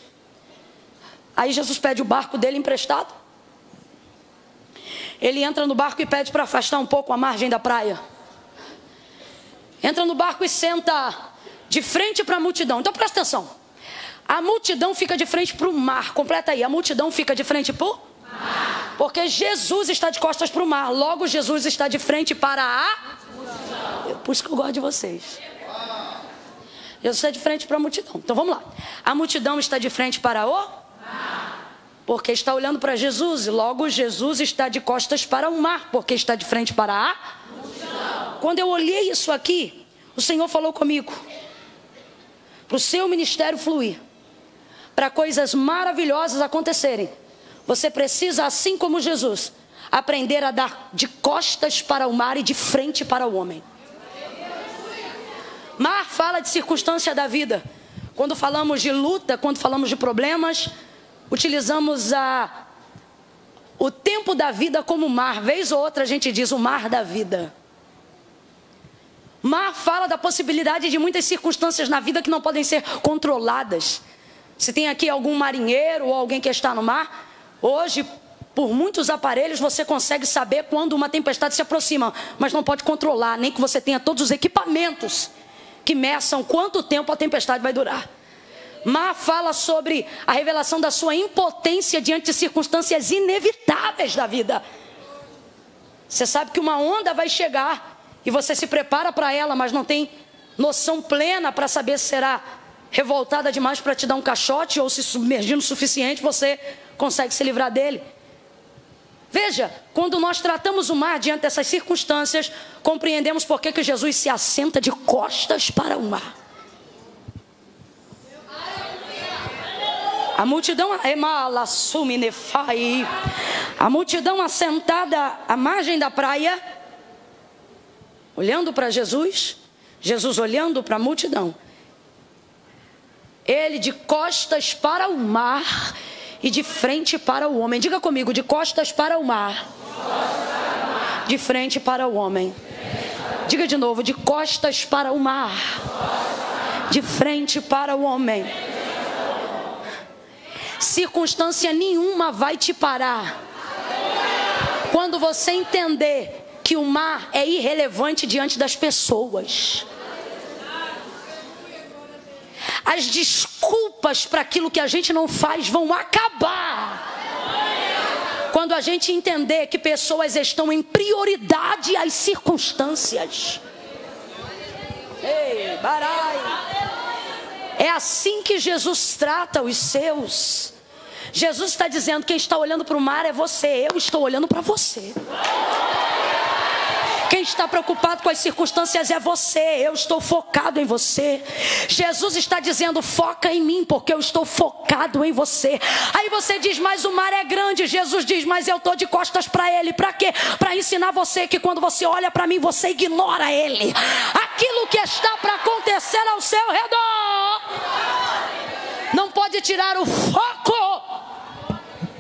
Aí Jesus pede o barco dele emprestado. Ele entra no barco e pede para afastar um pouco a margem da praia. Entra no barco e senta de frente para a multidão. Então presta atenção. A multidão fica de frente para o mar. Completa aí. A multidão fica de frente para o mar. Porque Jesus está de costas para o mar. Logo Jesus está de frente para a multidão. Por isso que eu gosto de vocês. Jesus está de frente para a multidão. Então vamos lá. A multidão está de frente para o mar. Porque está olhando para Jesus. Logo Jesus está de costas para o mar. Porque está de frente para a multidão. Quando eu olhei isso aqui, o Senhor falou comigo. Para o seu ministério fluir, para coisas maravilhosas acontecerem, você precisa, assim como Jesus, aprender a dar de costas para o mar e de frente para o homem. Mar fala de circunstância da vida. Quando falamos de luta, quando falamos de problemas, utilizamos o tempo da vida como mar. Vez ou outra a gente diz o mar da vida. Mar fala da possibilidade de muitas circunstâncias na vida que não podem ser controladas. Se tem aqui algum marinheiro ou alguém que está no mar, hoje, por muitos aparelhos, você consegue saber quando uma tempestade se aproxima, mas não pode controlar, nem que você tenha todos os equipamentos que meçam quanto tempo a tempestade vai durar. Mar fala sobre a revelação da sua impotência diante de circunstâncias inevitáveis da vida. Você sabe que uma onda vai chegar e você se prepara para ela, mas não tem noção plena para saber se será revoltada demais para te dar um caixote ou se submergindo o suficiente você consegue se livrar dele. Veja, quando nós tratamos o mar diante dessas circunstâncias, compreendemos por que Jesus se assenta de costas para o mar. A multidão, a multidão assentada à margem da praia, olhando para Jesus, Jesus olhando para a multidão. Ele de costas para o mar e de frente para o homem. Diga comigo, de costas para o mar, de frente para o homem. Diga de novo, de costas para o mar, de frente para o homem. Circunstância nenhuma vai te parar quando você entender que o mar é irrelevante diante das pessoas. As desculpas para aquilo que a gente não faz vão acabar quando a gente entender que pessoas estão em prioridade às circunstâncias. Ei, barai. É assim que Jesus trata os seus. Jesus está dizendo, quem está olhando para o mar é você, eu estou olhando para você. Quem está preocupado com as circunstâncias é você, eu estou focado em você. Jesus está dizendo, foca em mim, porque eu estou focado em você. Aí você diz, mas o mar é grande. Jesus diz, mas eu estou de costas para ele. Para quê? Para ensinar você que quando você olha para mim, você ignora ele. Aquilo que está para acontecer ao seu redor não pode tirar o foco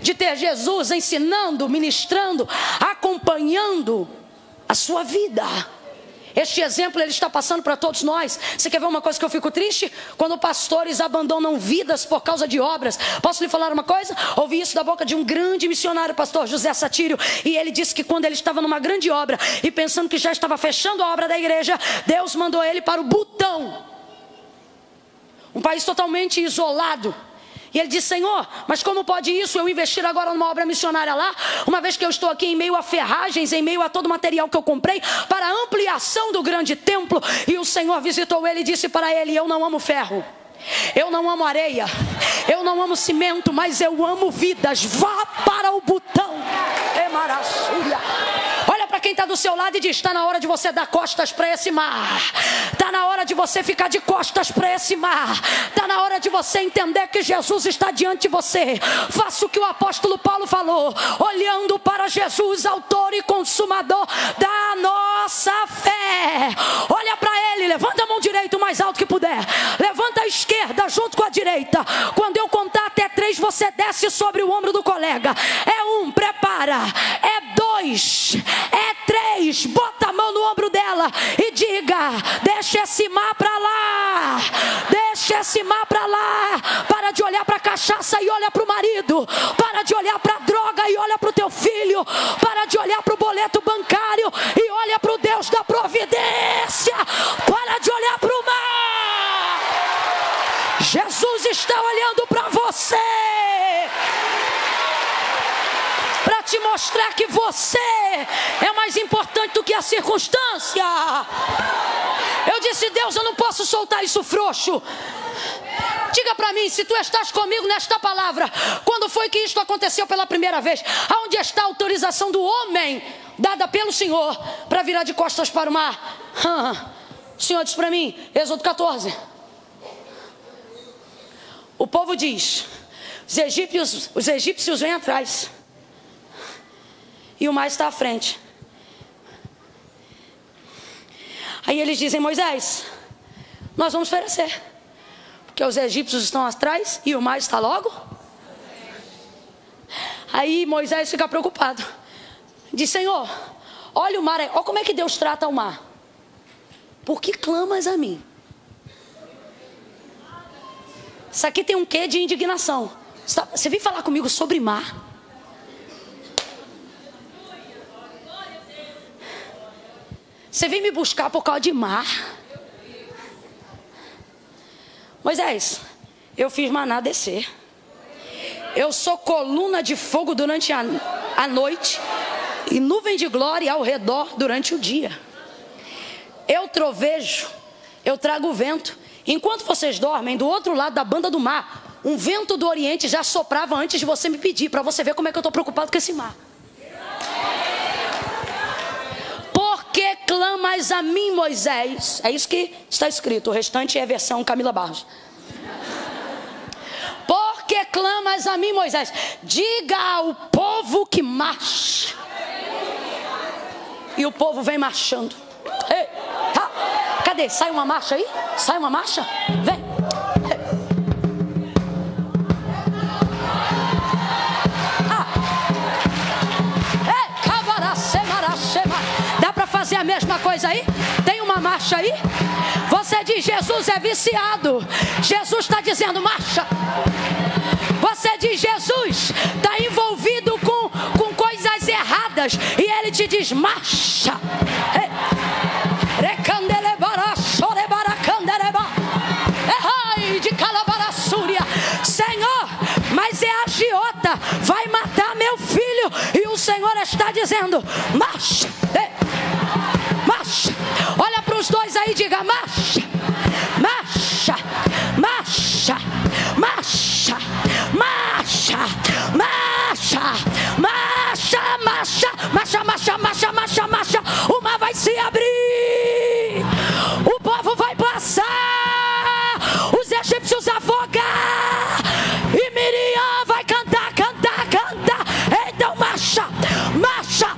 de ter Jesus ensinando, ministrando, acompanhando a sua vida. Este exemplo ele está passando para todos nós. Você quer ver uma coisa que eu fico triste? Quando pastores abandonam vidas por causa de obras. Posso lhe falar uma coisa? Ouvi isso da boca de um grande missionário, pastor José Satírio. E ele disse que quando ele estava numa grande obra e pensando que já estava fechando a obra da igreja, Deus mandou ele para o Butão, um país totalmente isolado. E ele disse, Senhor, mas como pode isso? Eu investir agora numa obra missionária lá, uma vez que eu estou aqui em meio a ferragens, em meio a todo o material que eu comprei para a ampliação do grande templo. E o Senhor visitou ele e disse para ele, eu não amo ferro, eu não amo areia, eu não amo cimento, mas eu amo vidas. Vá para o Butão. Olha para quem está do seu lado e diz, está na hora de você dar costas para esse mar. Está na hora de você ficar de costas para esse mar. Está na hora de você entender que Jesus está diante de você. Faça o que o apóstolo Paulo falou, olhando para Jesus, autor e consumador da nossa fé. Olha para ele, levanta a mão direita o mais alto que puder, levanta a esquerda junto com a direita. Quando eu contar até 3, você desce sobre o ombro do colega. É 1, prepara. É 2, é 3. Bota a mão no ombro dela e diga: deixa esse mar para lá, deixa esse mar para lá. Para de olhar para a cachaça e olha para o marido. Para de olhar para a droga e olha para o teu filho. Para de olhar para o boleto bancário e olha para o Deus da providência. Para de olhar para o mar. Jesus está olhando para você, para te mostrar que você é mais importante do que a circunstância. Eu disse: Deus, eu não posso soltar isso frouxo. Diga para mim, se tu estás comigo nesta palavra, quando foi que isto aconteceu pela primeira vez? Aonde está a autorização do homem dada pelo Senhor para virar de costas para o mar? O Senhor disse para mim, Êxodo 14. O povo diz: os egípcios vêm atrás e o mar está à frente. Aí eles dizem: Moisés, nós vamos perecer, porque os egípcios estão atrás e o mar está logo. Aí Moisés fica preocupado. Diz: Senhor, olha o mar, olha como é que Deus trata o mar. Por que clamas a mim? Isso aqui tem um quê de indignação. Você vem falar comigo sobre mar? Você vem me buscar por causa de mar? Moisés, eu fiz maná descer. Eu sou coluna de fogo durante a noite e nuvem de glória ao redor durante o dia. Eu trovejo, eu trago vento. Enquanto vocês dormem, do outro lado da banda do mar, um vento do Oriente já soprava antes de você me pedir, para você ver como é que eu estou preocupado com esse mar. Por que clamas a mim, Moisés? É isso que está escrito, o restante é versão Camila Barros. Por que clamas a mim, Moisés? Diga ao povo que marche. E o povo vem marchando. Ei, tá. Cadê? Sai uma marcha aí? Sai uma marcha? Vem. Dá para fazer a mesma coisa aí? Tem uma marcha aí? Você diz: Jesus é viciado. Jesus está dizendo: marcha. Você diz: Jesus está envolvido com coisas erradas, e ele te diz: marcha. Senhor, mas é a agiota, vai matar meu filho. E o Senhor está dizendo: marcha, marcha. Olha para os dois aí e diga: marcha, marcha, marcha, marcha, marcha, marcha, marcha, marcha, marcha, marcha, marcha, marcha, marcha. O mar vai se abrir, o povo vai passar, os egípcios afogar, e Miriam vai cantar, cantar, cantar. Então marcha, marcha,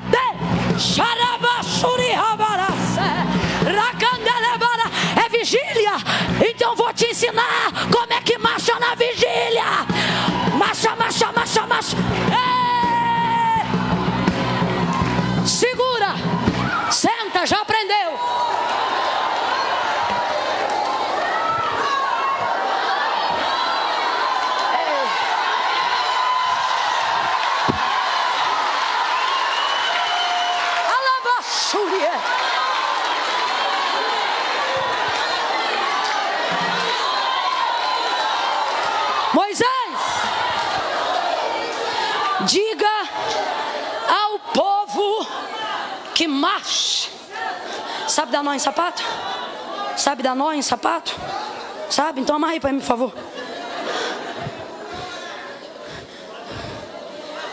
é vigília. Então vou te ensinar como é que marcha na vigília. Marcha, marcha, marcha, marcha. Segura, senta, já aprendeu. Moisés, diga ao povo que marche. Sabe dar nó em sapato? Sabe dar nó em sapato? Sabe? Então amarra aí para mim, por favor.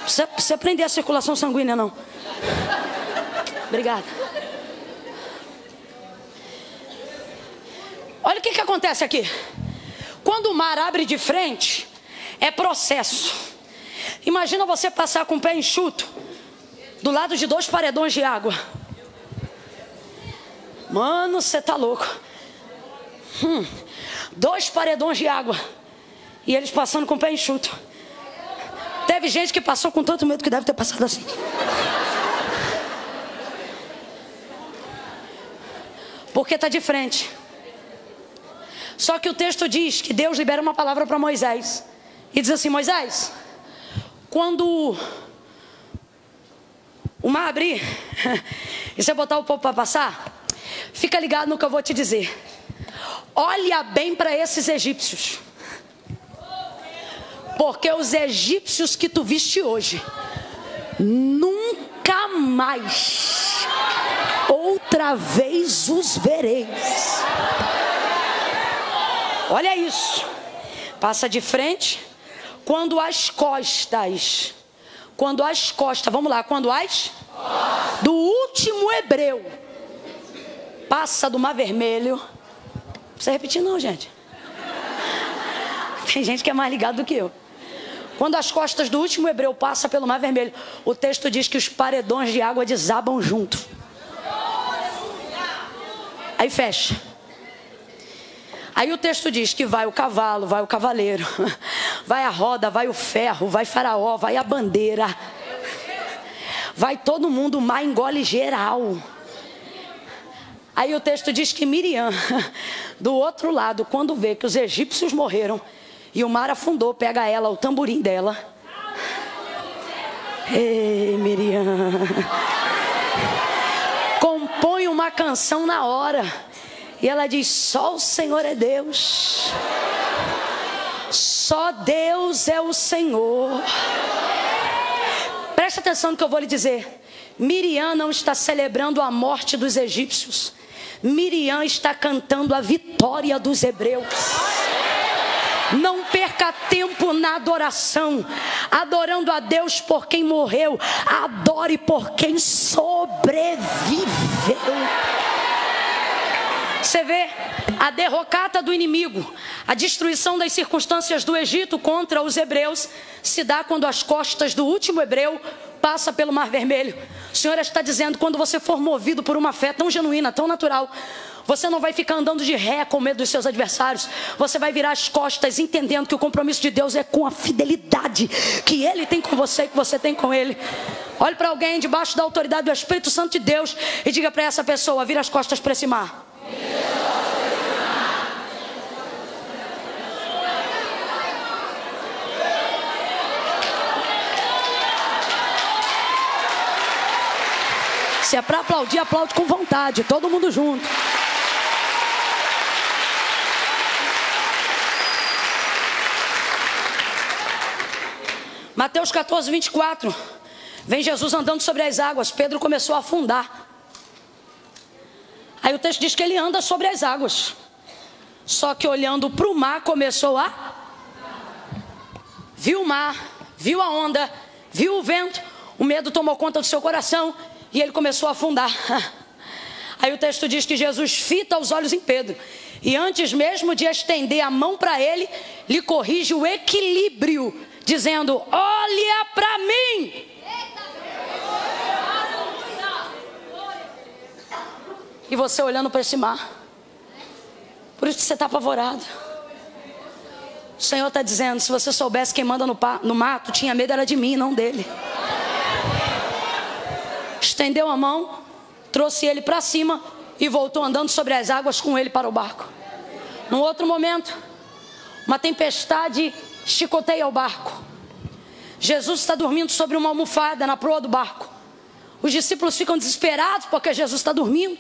Precisa prender a circulação sanguínea, não. Obrigada. Olha o que acontece aqui. Quando o mar abre de frente, é processo. Imagina você passar com o pé enxuto do lado de 2 paredões de água. Mano, você tá louco. 2 paredões de água e eles passando com o pé enxuto. Teve gente que passou com tanto medo que deve ter passado assim. Porque está de frente. Só que o texto diz que Deus libera uma palavra para Moisés. E diz assim: Moisés, quando o mar abrir e você botar o povo para passar, fica ligado no que eu vou te dizer. Olha bem para esses egípcios. Porque os egípcios que tu viste hoje, nunca mais outra vez os vereis. Olha isso. Passa de frente. Quando as costas, vamos lá, do último hebreu passa do Mar Vermelho. Não precisa repetir não, gente. Tem gente que é mais ligado do que eu. Quando as costas do último hebreu passa pelo Mar Vermelho, o texto diz que os paredões de água desabam junto. Aí fecha. Aí o texto diz que vai o cavalo, vai o cavaleiro, vai a roda, vai o ferro, vai Faraó, vai a bandeira, vai todo mundo, o mar engole geral. Aí o texto diz que Miriam, do outro lado, quando vê que os egípcios morreram e o mar afundou, pega ela, o tamborim dela. Ei, Miriam, compõe uma canção na hora. E ela diz: só o Senhor é Deus. Só Deus é o Senhor. Presta atenção no que eu vou lhe dizer. Miriam não está celebrando a morte dos egípcios. Miriam está cantando a vitória dos hebreus. Não perca tempo na adoração, adorando a Deus por quem morreu. Adore por quem sobreviveu. Você vê a derrocata do inimigo, a destruição das circunstâncias do Egito contra os hebreus se dá quando as costas do último hebreu passa pelo Mar Vermelho. O Senhor está dizendo: quando você for movido por uma fé tão genuína, tão natural, você não vai ficar andando de ré com medo dos seus adversários. Você vai virar as costas entendendo que o compromisso de Deus é com a fidelidade que Ele tem com você e que você tem com Ele. Olhe para alguém debaixo da autoridade do Espírito Santo de Deus e diga para essa pessoa: vira as costas para esse mar. Se é para aplaudir, aplaude com vontade, todo mundo junto. Mateus 14, 24. Vem Jesus andando sobre as águas. Pedro começou a afundar. Aí o texto diz que ele anda sobre as águas. Só que olhando para o mar começou a... Viu o mar, viu a onda, viu o vento. O medo tomou conta do seu coração e ele começou a afundar. Aí o texto diz que Jesus fita os olhos em Pedro. E antes mesmo de estender a mão para ele, lhe corrige o equilíbrio, dizendo: olha para mim. E você olhando para esse mar. Por isso que você está apavorado. O Senhor está dizendo: se você soubesse quem manda no mato, tinha medo era de mim, não dele. Estendeu a mão, trouxe ele para cima e voltou andando sobre as águas com ele para o barco. Num outro momento, uma tempestade chicoteia o barco. Jesus está dormindo sobre uma almofada na proa do barco. Os discípulos ficam desesperados porque Jesus está dormindo.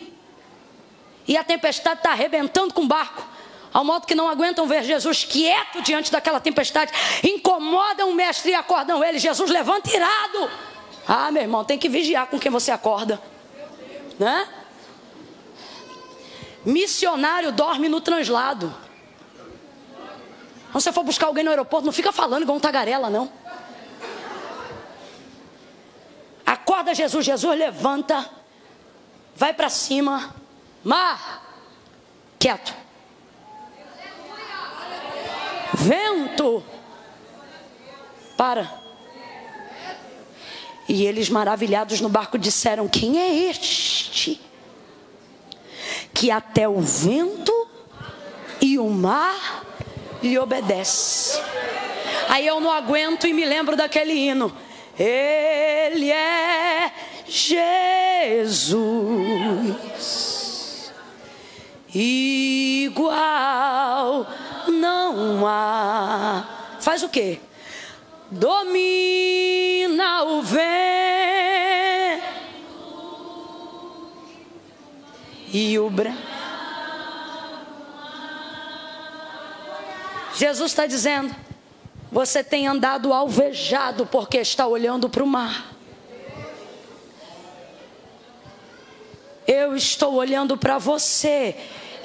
E a tempestade está arrebentando com o barco, ao modo que não aguentam ver Jesus quieto diante daquela tempestade. Incomodam o mestre e acordam ele. Jesus levanta irado. Ah, meu irmão, tem que vigiar com quem você acorda, né? Missionário dorme no translado. Quando você for buscar alguém no aeroporto, não fica falando igual um tagarela, não. Acorda Jesus. Jesus levanta, vai para cima. Mar, quieto. Vento, para. E eles, maravilhados no barco, disseram: quem é este que até o vento e o mar lhe obedece? Aí eu não aguento e me lembro daquele hino: Ele é Jesus. igual não há. Faz o quê? Domina o vento e o branco. Jesus está dizendo: você tem andado alvejado porque está olhando para o mar. Eu estou olhando para você,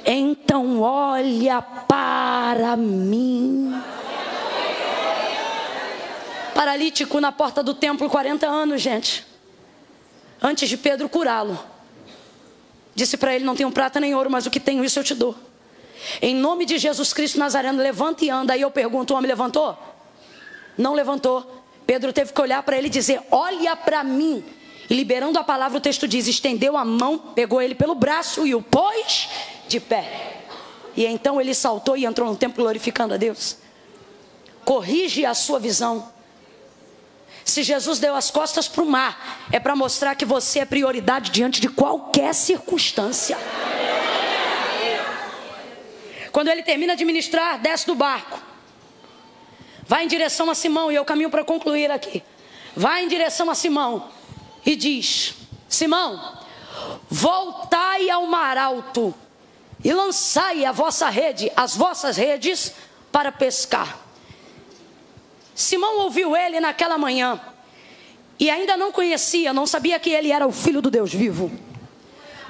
então olha para mim. Paralítico na porta do templo, 40 anos, gente. Antes de Pedro curá-lo, disse para ele: não tenho prata nem ouro, mas o que tenho, isso eu te dou. Em nome de Jesus Cristo Nazareno, levanta e anda. Aí eu pergunto: o homem levantou? Não levantou. Pedro teve que olhar para ele e dizer: olha para mim. E liberando a palavra, o texto diz: estendeu a mão, pegou ele pelo braço e o pôs de pé. E então ele saltou e entrou no templo glorificando a Deus. Corrige a sua visão. Se Jesus deu as costas para o mar, é para mostrar que você é prioridade diante de qualquer circunstância. Quando ele termina de ministrar, desce do barco, vai em direção a Simão, e eu caminho para concluir aqui. Vai em direção a Simão e diz: Simão, voltai ao mar alto e lançai a vossa rede, as vossas redes, para pescar. Simão ouviu ele naquela manhã e ainda não conhecia, não sabia que ele era o Filho do Deus vivo.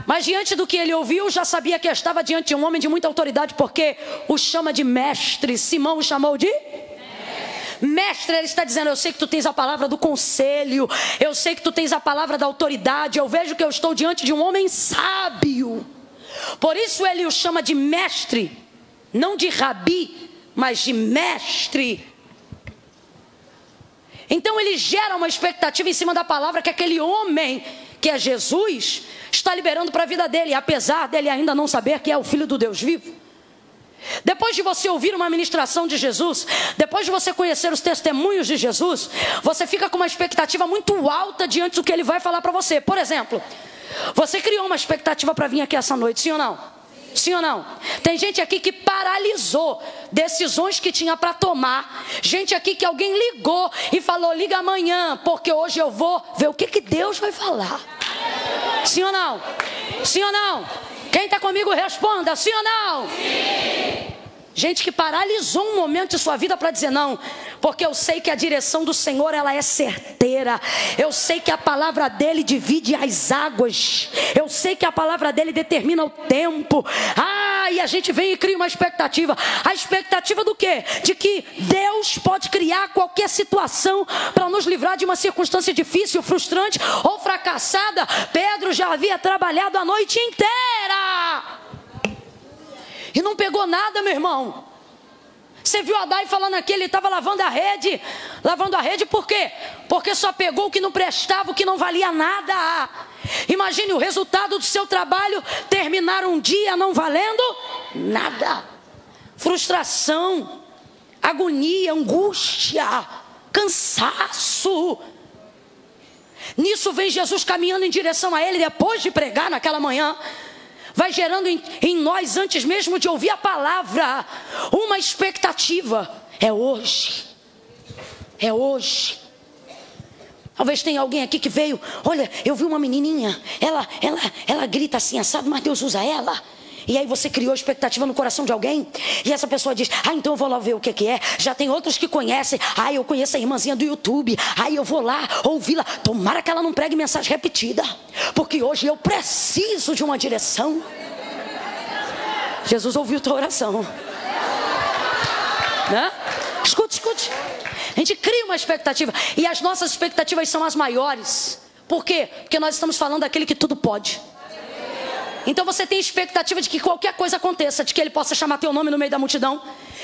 Mas diante do que ele ouviu, já sabia que estava diante de um homem de muita autoridade, porque o chama de mestre. Simão o chamou de mestre. Ele está dizendo: eu sei que tu tens a palavra do conselho, eu sei que tu tens a palavra da autoridade, eu vejo que eu estou diante de um homem sábio. Por isso ele o chama de mestre, não de rabi, mas de mestre. Então ele gera uma expectativa em cima da palavra que aquele homem, que é Jesus, está liberando para a vida dele, apesar dele ainda não saber que é o Filho do Deus vivo. Depois de você ouvir uma ministração de Jesus, depois de você conhecer os testemunhos de Jesus, você fica com uma expectativa muito alta diante do que ele vai falar para você. Por exemplo, você criou uma expectativa para vir aqui essa noite, sim ou não? Sim ou não? Tem gente aqui que paralisou decisões que tinha para tomar. Gente aqui que alguém ligou e falou: liga amanhã, porque hoje eu vou ver o que Deus vai falar. Sim ou não? Sim ou não? Quem está comigo responda, sim ou não? Sim. Gente que paralisou um momento de sua vida para dizer não, porque eu sei que a direção do Senhor, ela é certeira. Eu sei que a palavra dele divide as águas. Eu sei que a palavra dele determina o tempo. E a gente vem e cria uma expectativa. A expectativa do quê? De que Deus pode criar qualquer situação para nos livrar de uma circunstância difícil, frustrante ou fracassada. Pedro já havia trabalhado a noite inteira e não pegou nada, meu irmão. Você viu Adai falando aqui, ele estava lavando a rede. Lavando a rede por quê? Porque só pegou o que não prestava, o que não valia nada. Imagine o resultado do seu trabalho terminar um dia não valendo nada. Frustração, agonia, angústia, cansaço. Nisso vem Jesus caminhando em direção a ele depois de pregar naquela manhã. Vai gerando em nós, antes mesmo de ouvir a palavra, uma expectativa. É hoje. É hoje. Talvez tenha alguém aqui que veio: olha, eu vi uma menininha, ela grita assim, assado, mas Deus usa ela. E aí você criou expectativa no coração de alguém, e essa pessoa diz: então eu vou lá ver o que é. Já tem outros que conhecem: eu conheço a irmãzinha do YouTube, eu vou lá ouvi-la. Tomara que ela não pregue mensagem repetida, porque hoje eu preciso de uma direção. Jesus ouviu tua oração, né? Escute. A gente cria uma expectativa, e as nossas expectativas são as maiores. Por quê? Porque nós estamos falando daquele que tudo pode. Então você tem expectativa de que qualquer coisa aconteça, de que ele possa chamar teu nome no meio da multidão,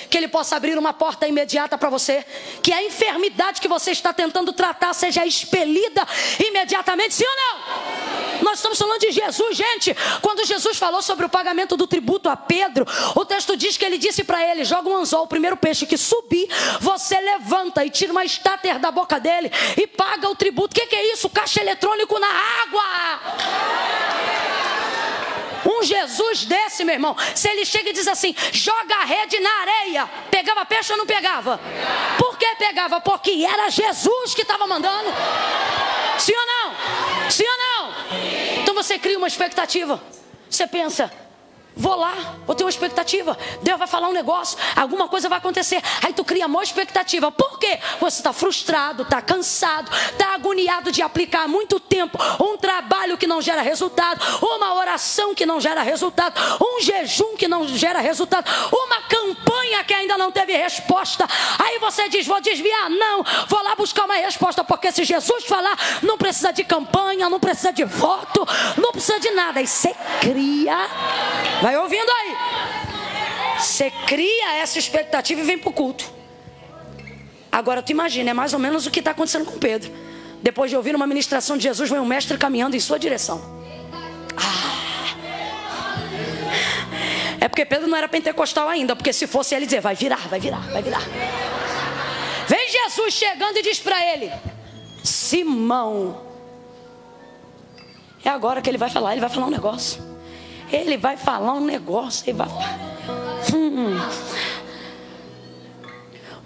que ele possa abrir uma porta imediata para você, que a enfermidade que você está tentando tratar seja expelida imediatamente, sim ou não? Nós estamos falando de Jesus, gente. Quando Jesus falou sobre o pagamento do tributo a Pedro, o texto diz que ele disse para ele: joga um anzol, o primeiro peixe que subir, você levanta e tira uma estáter da boca dele e paga o tributo. O que é isso? Caixa eletrônico na água. Um Jesus desse, meu irmão, se ele chega e diz assim, joga a rede na areia, pegava peixe ou não pegava? Por que pegava? Porque era Jesus que estava mandando. Sim ou não? Sim ou não? Então você cria uma expectativa. Você pensa, vou lá, vou ter uma expectativa. Deus vai falar um negócio, alguma coisa vai acontecer. Aí tu cria uma expectativa. Por quê? Você está frustrado, está cansado, está agoniado de aplicar há muito tempo um trabalho que não gera resultado, uma oração que não gera resultado, um jejum que não gera resultado, uma campanha que ainda não teve resposta. Aí você diz, vou desviar. Não, vou lá buscar uma resposta, porque se Jesus falar, não precisa de campanha, não precisa de voto, não precisa de nada. Aí você cria. Vai ouvindo aí. Você cria essa expectativa e vem para o culto. Agora tu imagina, é mais ou menos o que está acontecendo com Pedro. Depois de ouvir uma ministração de Jesus, vem um mestre caminhando em sua direção. É porque Pedro não era pentecostal ainda, porque se fosse ele dizer, vai virar, vai virar, vai virar. Vem Jesus chegando e diz para ele, Simão. É agora que ele vai falar um negócio. Ele vai falar um negócio. Ele vai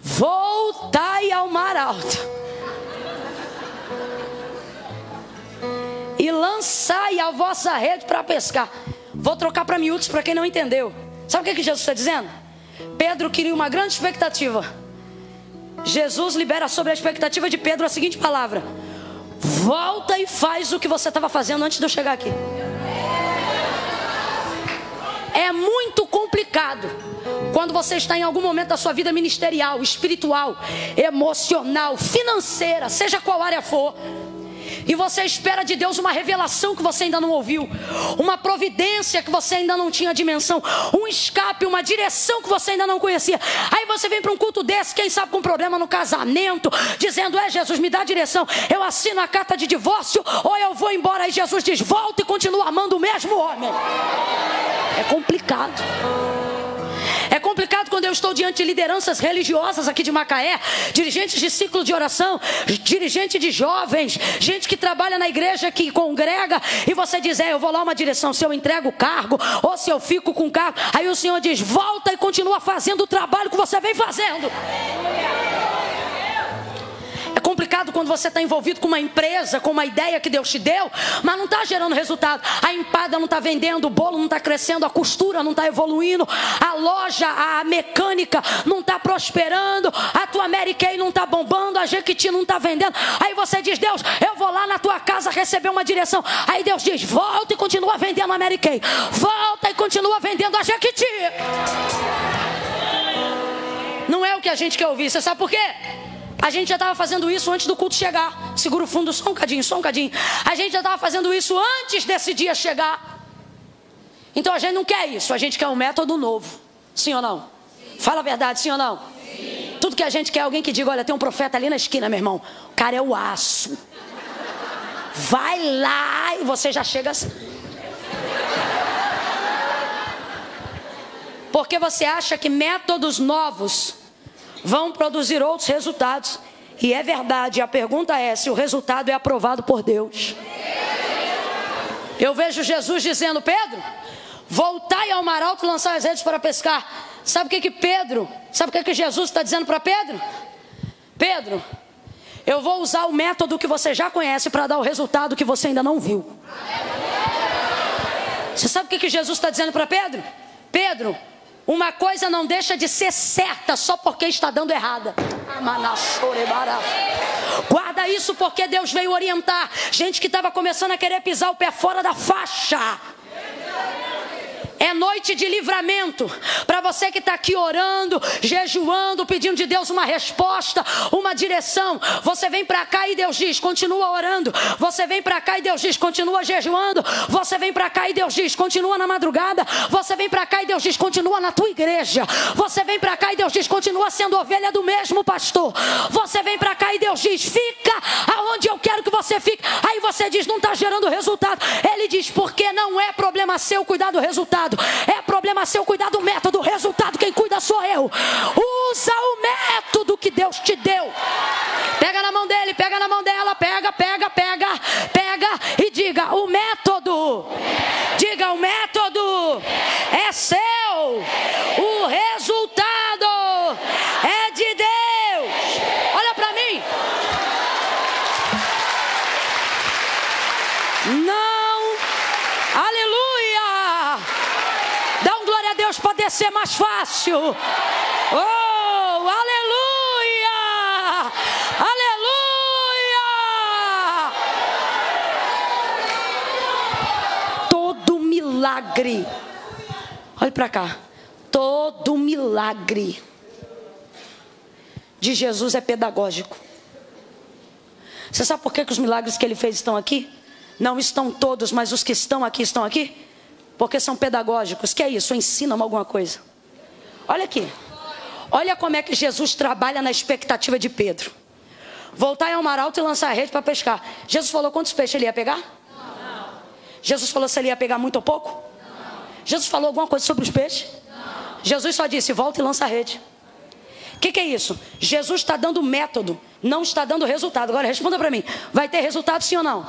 voltai ao mar alto e lançai a vossa rede para pescar. Vou trocar para miúdos, para quem não entendeu. Sabe o que Jesus está dizendo? Pedro queria uma grande expectativa. Jesus libera sobre a expectativa de Pedro a seguinte palavra: volta e faz o que você estava fazendo antes de eu chegar aqui. É muito complicado quando você está em algum momento da sua vida ministerial, espiritual, emocional, financeira, seja qual área for, e você espera de Deus uma revelação que você ainda não ouviu, uma providência que você ainda não tinha dimensão, um escape, uma direção que você ainda não conhecia. Aí você vem para um culto desse, quem sabe com problema no casamento, dizendo, Jesus, me dá direção, eu assino a carta de divórcio ou eu vou embora. Aí Jesus diz, volta e continua amando o mesmo homem. É complicado. É complicado quando eu estou diante de lideranças religiosas aqui de Macaé, dirigentes de ciclo de oração, dirigente de jovens, gente que trabalha na igreja, que congrega, e você diz, eu vou lá uma direção, se eu entrego o cargo, ou se eu fico com o cargo. Aí o Senhor diz, volta e continua fazendo o trabalho que você vem fazendo. É complicado quando você está envolvido com uma empresa, com uma ideia que Deus te deu, mas não está gerando resultado. A empada não está vendendo, o bolo não está crescendo, a costura não está evoluindo, a loja, a mecânica não está prosperando, a tua Mary Kay não está bombando, a Jequiti não está vendendo. Aí você diz, Deus, eu vou lá na tua casa receber uma direção. Aí Deus diz, volta e continua vendendo a Mary Kay, volta e continua vendendo a Jequiti. Não é o que a gente quer ouvir. Você sabe por quê? A gente já estava fazendo isso antes do culto chegar. Segura o fundo só um cadinho, só um cadinho. A gente já estava fazendo isso antes desse dia chegar. Então a gente não quer isso. A gente quer um método novo. Sim ou não? Sim. Fala a verdade, sim ou não? Sim. Tudo que a gente quer é alguém que diga, olha, tem um profeta ali na esquina, meu irmão. O cara é o aço. Vai lá e você já chega assim. Porque você acha que métodos novos vão produzir outros resultados. E é verdade, a pergunta é se o resultado é aprovado por Deus. Eu vejo Jesus dizendo, Pedro, voltai ao mar alto e lançar as redes para pescar. Sabe o que Jesus está dizendo para Pedro? Pedro, eu vou usar o método que você já conhece para dar o resultado que você ainda não viu. Você sabe o que Jesus está dizendo para Pedro? Pedro, uma coisa não deixa de ser certa só porque está dando errada. Guarda isso, porque Deus veio orientar gente que estava começando a querer pisar o pé fora da faixa. É noite de livramento. Para você que está aqui orando, jejuando, pedindo de Deus uma resposta, uma direção. Você vem para cá e Deus diz, continua orando. Você vem para cá e Deus diz, continua jejuando. Você vem para cá e Deus diz, continua na madrugada. Você vem para cá e Deus diz, continua na tua igreja. Você vem para cá e Deus diz, continua sendo ovelha do mesmo pastor. Você vem para cá e Deus diz, fica aonde eu quero que você fique. Aí você diz, não está gerando resultado. Ele diz, porque não é problema seu cuidar do resultado. É problema seu cuidar do método. O resultado quem cuida sou eu. Usa o método que Deus te deu. Pega na mão dele, pega na mão dela. Pega e diga o método. Diga o método ser mais fácil. Oh, aleluia! Aleluia! Todo milagre, olha para cá, todo milagre de Jesus é pedagógico. Você sabe por que os milagres que ele fez estão aqui? Não estão todos, mas os que estão aqui, porque são pedagógicos. Que é isso? Ensina-me alguma coisa. Olha aqui. Olha como é que Jesus trabalha na expectativa de Pedro. Voltar ao mar alto e lançar a rede para pescar. Jesus falou quantos peixes ele ia pegar? Não. Jesus falou se ele ia pegar muito ou pouco? Não. Jesus falou alguma coisa sobre os peixes? Não. Jesus só disse, volta e lança a rede. O que é isso? Jesus está dando método, não está dando resultado. Agora responda para mim, vai ter resultado sim ou não?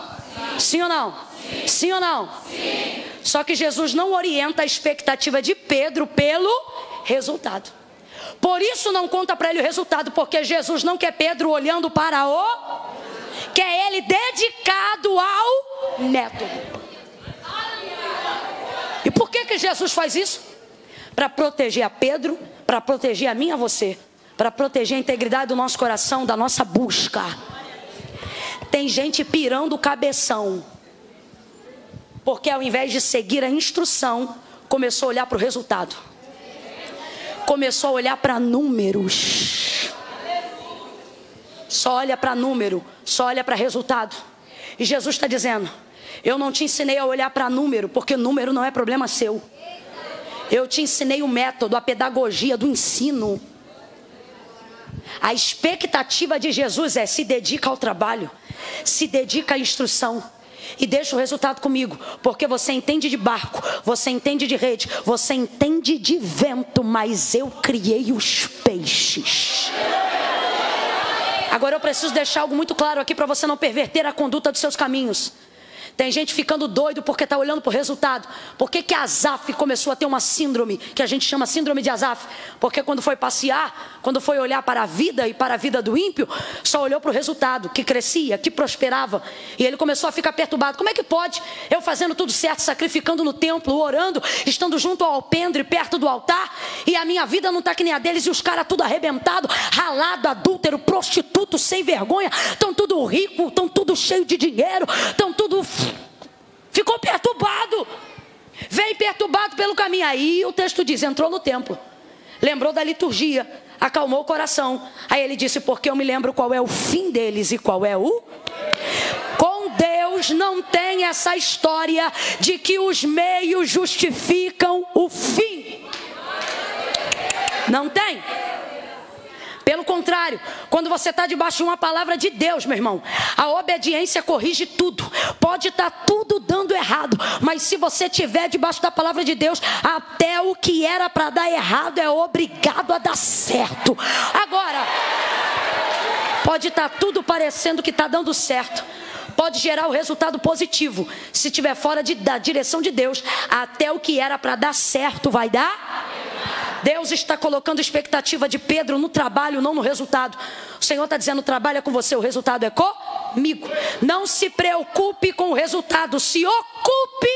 Sim, sim ou não? Sim, sim ou não? Sim. Só que Jesus não orienta a expectativa de Pedro pelo resultado. Por isso não conta para ele o resultado, porque Jesus não quer Pedro olhando para o... quer ele dedicado ao método. E por que Jesus faz isso? Para proteger a Pedro, para proteger a mim e a você. Para proteger a integridade do nosso coração, da nossa busca. Tem gente pirando o cabeção, porque ao invés de seguir a instrução, começou a olhar para o resultado. Começou a olhar para números. Só olha para número, só olha para resultado. E Jesus está dizendo, eu não te ensinei a olhar para número, porque número não é problema seu. Eu te ensinei o método, a pedagogia do ensino. A expectativa de Jesus é se dedica ao trabalho, se dedica à instrução e deixa o resultado comigo, porque você entende de barco, você entende de rede, você entende de vento, mas eu criei os peixes. Agora eu preciso deixar algo muito claro aqui para você não perverter a conduta dos seus caminhos. Tem gente ficando doido porque está olhando para o resultado. Por que Asaf começou a ter uma síndrome, que a gente chama síndrome de Asaf? Porque quando foi passear, quando foi olhar para a vida e para a vida do ímpio, só olhou para o resultado, que crescia, que prosperava. E ele começou a ficar perturbado. Como é que pode eu fazendo tudo certo, sacrificando no templo, orando, estando junto ao alpendre, perto do altar, e a minha vida não está que nem a deles, e os caras tudo arrebentado, ralado, adúltero, prostituto, sem vergonha, estão tudo rico, estão tudo cheio de dinheiro, estão tudo... Ficou perturbado, veio perturbado pelo caminho. Aí o texto diz, entrou no templo, lembrou da liturgia, acalmou o coração. Aí ele disse, porque eu me lembro qual é o fim deles e qual é o... Com Deus não tem essa história de que os meios justificam o fim. Não tem. Pelo contrário, quando você está debaixo de uma palavra de Deus, meu irmão, a obediência corrige tudo. Pode estar tudo dando errado, mas se você estiver debaixo da palavra de Deus, até o que era para dar errado é obrigado a dar certo. Agora, pode estar tudo parecendo que está dando certo, pode gerar o resultado positivo. Se estiver fora da direção de Deus, até o que era para dar certo vai dar. Deus está colocando expectativa de Pedro no trabalho, não no resultado. O Senhor está dizendo, trabalha com você, o resultado é comigo. Não se preocupe com o resultado, se ocupe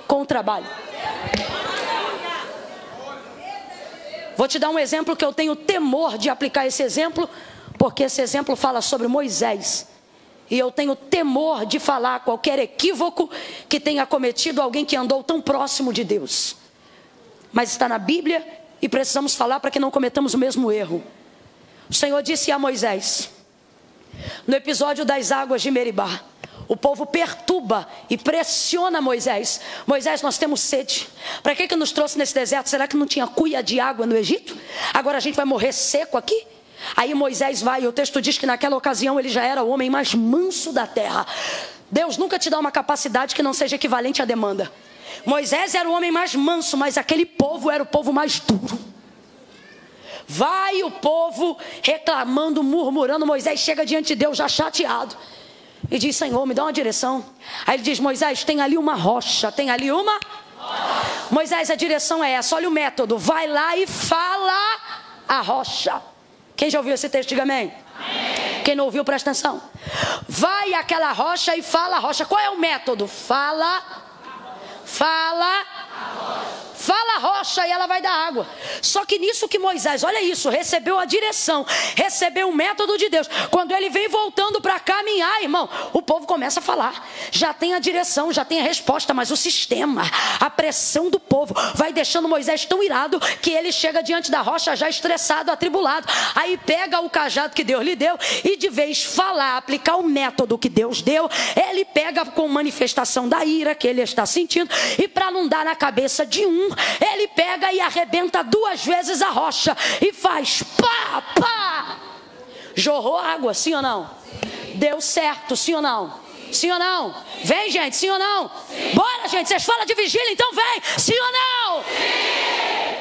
com o trabalho. Vou te dar um exemplo que eu tenho temor de aplicar esse exemplo, porque esse exemplo fala sobre Moisés. E eu tenho temor de falar qualquer equívoco que tenha cometido alguém que andou tão próximo de Deus. Mas está na Bíblia e precisamos falar para que não cometamos o mesmo erro. O Senhor disse a Moisés, no episódio das águas de Meribá, o povo perturba e pressiona Moisés. Moisés, nós temos sede. Para que nos trouxe nesse deserto? Será que não tinha cuia de água no Egito? Agora a gente vai morrer seco aqui? Aí Moisés vai, e o texto diz que naquela ocasião ele já era o homem mais manso da terra. Deus nunca te dá uma capacidade que não seja equivalente à demanda. Moisés era o homem mais manso, mas aquele povo era o povo mais duro. Vai o povo reclamando, murmurando. Moisés chega diante de Deus já chateado e diz, Senhor, me dá uma direção. Aí ele diz, Moisés, tem ali uma rocha, tem ali uma rocha. Moisés, a direção é essa, olha o método, vai lá e fala a rocha. Quem já ouviu esse texto, diga amém. Amém. Quem não ouviu, presta atenção. Vai àquela rocha e fala a rocha. Qual é o método? Fala a rocha. rocha e ela vai dar água. Só que nisso que Moisés, olha isso, recebeu a direção, recebeu o método de Deus. Quando ele vem voltando para caminhar, irmão, o povo começa a falar. Já tem a direção, já tem a resposta, mas o sistema, a pressão do povo vai deixando Moisés tão irado que ele chega diante da rocha já estressado, atribulado. Aí pega o cajado que Deus lhe deu e de vez falar, aplicar o método que Deus deu, ele pega com manifestação da ira que ele está sentindo e para não dar na cabeça de um, ele pega e arrebenta 2 vezes a rocha e faz pá, pá. Jorrou água, sim ou não? Deu certo, sim ou não? Sim ou não? Vem, gente, sim ou não? Sim. Bora, gente, vocês falam de vigília, então vem, sim ou não? Sim.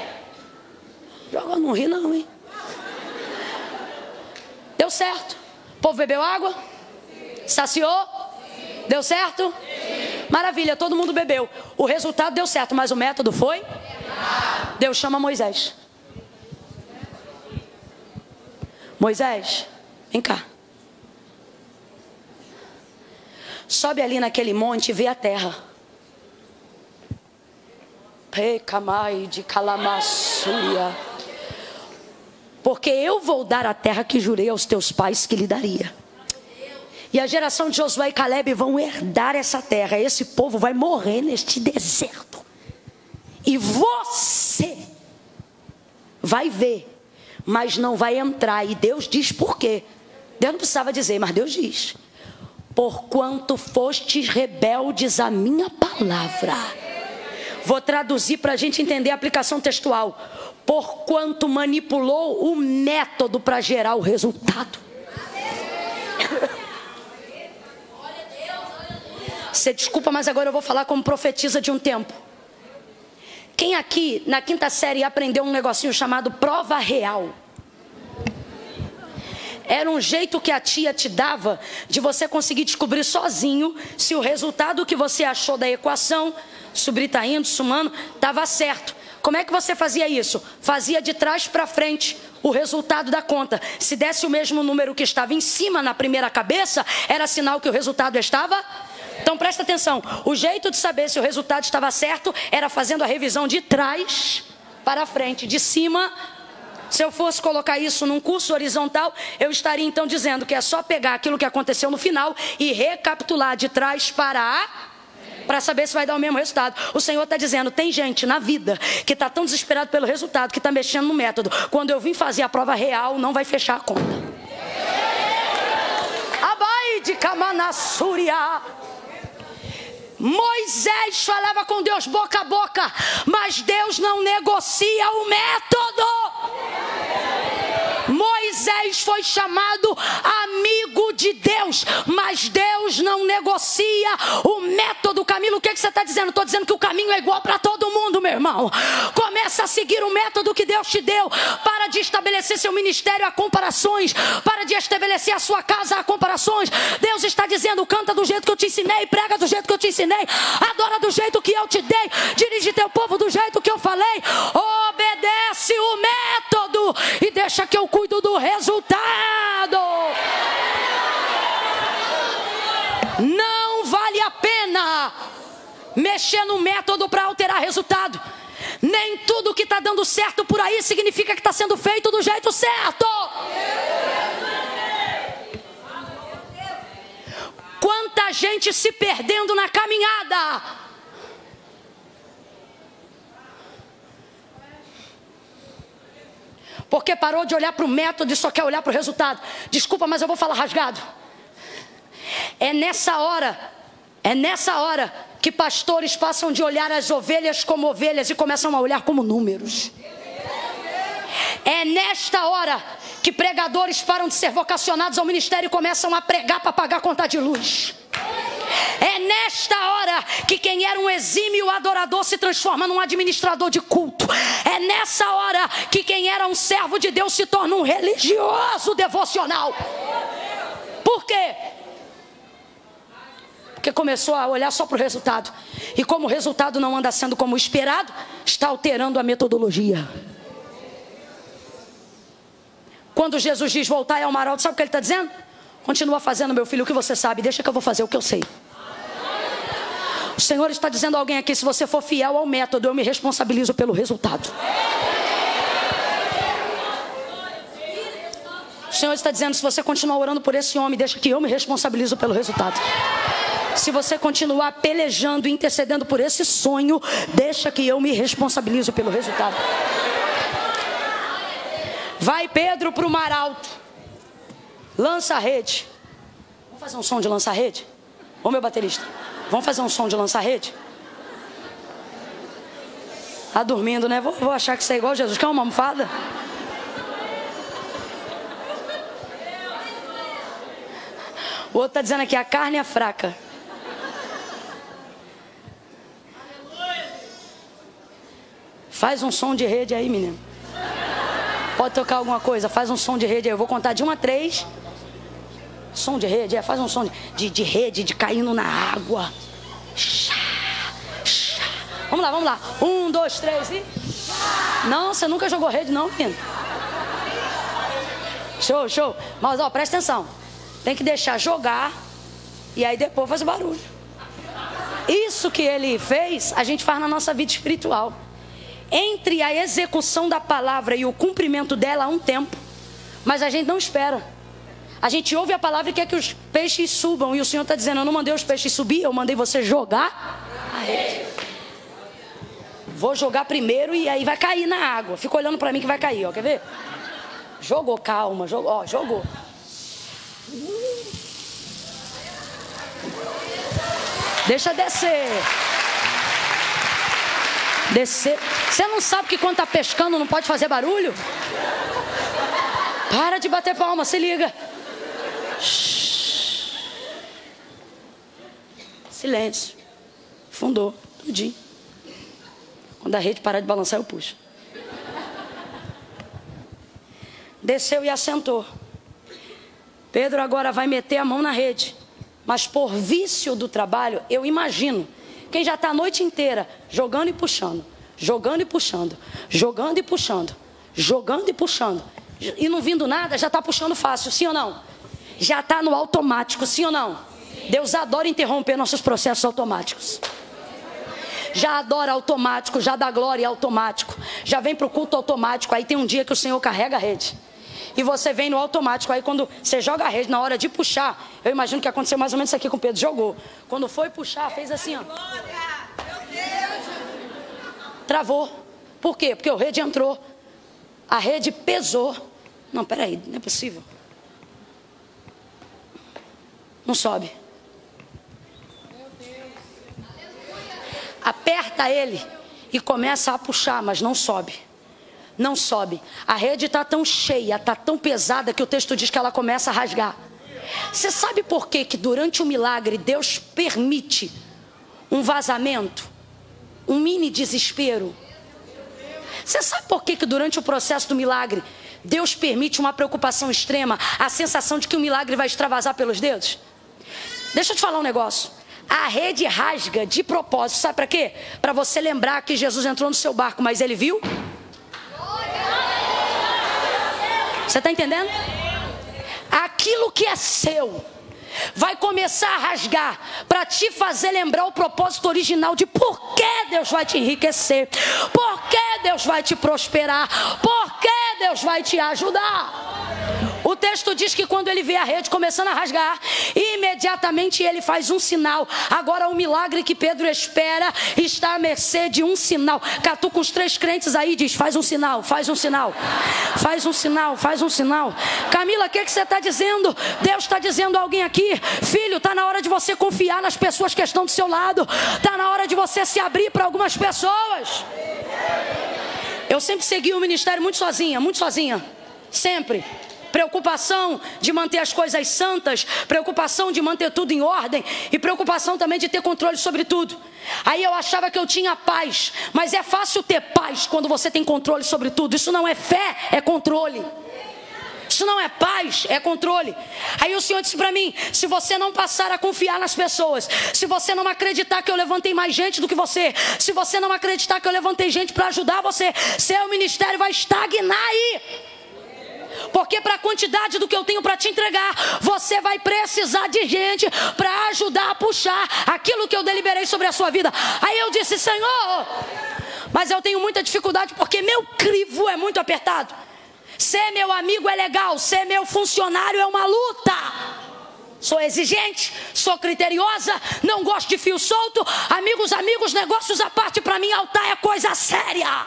Joga, não ri não, hein? Deu certo. O povo bebeu água? Saciou? Deu certo? Maravilha, todo mundo bebeu. O resultado deu certo, mas o método foi? Deus chama Moisés. Moisés, vem cá. Sobe ali naquele monte e vê a terra. Recamai de calamassúria. Porque eu vou dar a terra que jurei aos teus pais que lhe daria. E a geração de Josué e Caleb vão herdar essa terra. Esse povo vai morrer neste deserto. E você vai ver, mas não vai entrar. E Deus diz por quê. Deus não precisava dizer, mas Deus diz: porquanto fostes rebeldes à minha palavra. Vou traduzir para a gente entender a aplicação textual. Porquanto manipulou o método para gerar o resultado. Você desculpa, mas agora eu vou falar como profetisa de um tempo. Quem aqui na 5ª série aprendeu um negocinho chamado prova real? Era um jeito que a tia te dava de você conseguir descobrir sozinho se o resultado que você achou da equação, subir tá indo, sumando, estava certo. Como é que você fazia isso? Fazia de trás para frente o resultado da conta. Se desse o mesmo número que estava em cima na primeira cabeça, era sinal que o resultado estava... Então presta atenção, o jeito de saber se o resultado estava certo era fazendo a revisão de trás para frente, de cima. Se eu fosse colocar isso num curso horizontal, eu estaria então dizendo que é só pegar aquilo que aconteceu no final e recapitular de trás para saber se vai dar o mesmo resultado. O Senhor está dizendo, tem gente na vida que está tão desesperado pelo resultado, que está mexendo no método. Quando eu vim fazer a prova real, não vai fechar a conta. Abai de Kamanassúria. Moisés falava com Deus boca a boca, mas Deus não negocia o método. Moisés foi chamado amigo de Deus, mas Deus não negocia o método, Camilo. O que você está dizendo? Estou dizendo que o caminho é igual para todo mundo, meu irmão. Começa a seguir o método que Deus te deu. Para de estabelecer seu ministério a comparações. Para de estabelecer a sua casa a comparações. Deus está dizendo, canta do jeito que eu te ensinei, prega do jeito que eu te ensinei, adora do jeito que eu te dei, dirige teu povo do jeito que eu falei, obedece o método e deixa que eu cuido do resultado. Não vale a pena mexer no método para alterar resultado. Nem tudo que está dando certo por aí significa que está sendo feito do jeito certo. Quanta gente se perdendo na caminhada. Porque parou de olhar para o método e só quer olhar para o resultado. Desculpa, mas eu vou falar rasgado. É nessa hora que pastores passam de olhar as ovelhas como ovelhas e começam a olhar como números. É nesta hora que pregadores param de ser vocacionados ao ministério e começam a pregar para pagar conta de luz. É nesta hora que quem era um exímio adorador se transforma num administrador de culto. É nessa hora que quem era um servo de Deus se torna um religioso devocional. Por quê? Porque começou a olhar só para o resultado. E como o resultado não anda sendo como esperado, está alterando a metodologia. Quando Jesus diz voltar ao mar alto, sabe o que ele está dizendo? Continua fazendo, meu filho, o que você sabe, deixa que eu vou fazer o que eu sei. O Senhor está dizendo a alguém aqui: se você for fiel ao método, eu me responsabilizo pelo resultado. O Senhor está dizendo: se você continuar orando por esse homem, deixa que eu me responsabilizo pelo resultado. Se você continuar pelejando e intercedendo por esse sonho, deixa que eu me responsabilizo pelo resultado. Vai Pedro para o mar alto, lança a rede. Vamos fazer um som de lança a rede? Ô meu baterista, vamos fazer um som de lança a rede? Tá dormindo, né? Vou achar que você é igual Jesus. Quer uma almofada? O outro está dizendo aqui: a carne é fraca. Faz um som de rede aí, menino. Pode tocar alguma coisa, faz um som de rede aí. Eu vou contar de 1 a 3. Som de rede, faz um som de rede, de caindo na água. Vamos lá. 1, 2, 3 e... Não, você nunca jogou rede não, menino. Show. Mas ó, presta atenção. Tem que deixar jogar e aí depois faz barulho. Isso que ele fez, a gente faz na nossa vida espiritual. Entre a execução da palavra e o cumprimento dela há um tempo, mas a gente não espera. A gente ouve a palavra e quer que os peixes subam, e o Senhor está dizendo: eu não mandei os peixes subir, eu mandei você jogar a rede. Vou jogar primeiro e aí vai cair na água. Fica olhando para mim que vai cair, ó, quer ver? Jogou, calma, jogou. Deixa descer. Você não sabe que quando está pescando não pode fazer barulho? Para de bater palma, se liga. Silêncio. Fundou, tudinho. Quando a rede parar de balançar, eu puxo. Desceu e assentou. Pedro agora vai meter a mão na rede. Mas por vício do trabalho, eu imagino quem já está a noite inteira jogando e puxando, jogando e puxando, jogando e puxando, jogando e puxando, e não vindo nada, já está puxando fácil, sim ou não? Já está no automático, sim ou não? Deus adora interromper nossos processos automáticos. Já adora automático, já dá glória automático, já vem para o culto automático. Aí tem um dia que o Senhor carrega a rede e você vem no automático. Aí quando você joga a rede, na hora de puxar, eu imagino que aconteceu mais ou menos isso aqui com o Pedro. Jogou, quando foi puxar, fez assim, ó, travou. Por quê? Porque a rede entrou, a rede pesou. Não, peraí, não é possível. Não sobe. Aperta ele e começa a puxar, mas não sobe. Não sobe. A rede está tão cheia, está tão pesada que o texto diz que ela começa a rasgar. Você sabe por quê que durante o milagre Deus permite um vazamento, um mini desespero? Você sabe por quê que durante o processo do milagre Deus permite uma preocupação extrema, a sensação de que o milagre vai extravasar pelos dedos? Deixa eu te falar um negócio. A rede rasga de propósito, sabe para quê? Para você lembrar que Jesus entrou no seu barco, mas ele viu? Você está entendendo? Aquilo que é seu vai começar a rasgar para te fazer lembrar o propósito original de por que Deus vai te enriquecer, por que Deus vai te prosperar, por que Deus vai te ajudar. O texto diz que quando ele vê a rede começando a rasgar, imediatamente ele faz um sinal. Agora o milagre que Pedro espera está à mercê de um sinal. Catuca os 3 crentes aí e diz: faz um sinal, faz um sinal, faz um sinal, faz um sinal. Camila, o que você está dizendo? Deus está dizendo a alguém aqui: filho, está na hora de você confiar nas pessoas que estão do seu lado. Está na hora de você se abrir para algumas pessoas. Eu sempre segui o ministério muito sozinha, sempre. Preocupação de manter as coisas santas, preocupação de manter tudo em ordem e preocupação também de ter controle sobre tudo. Aí eu achava que eu tinha paz, mas é fácil ter paz quando você tem controle sobre tudo. Isso não é fé, é controle. Isso não é paz, é controle. Aí o Senhor disse para mim: se você não passar a confiar nas pessoas, se você não acreditar que eu levantei mais gente do que você, se você não acreditar que eu levantei gente para ajudar você, seu ministério vai estagnar aí. Porque para a quantidade do que eu tenho para te entregar, você vai precisar de gente para ajudar a puxar aquilo que eu deliberei sobre a sua vida. Aí eu disse: Senhor, mas eu tenho muita dificuldade porque meu crivo é muito apertado. Ser meu amigo é legal, ser meu funcionário é uma luta. Sou exigente, sou criteriosa, não gosto de fio solto. Amigos, negócios à parte, para mim altar é coisa séria.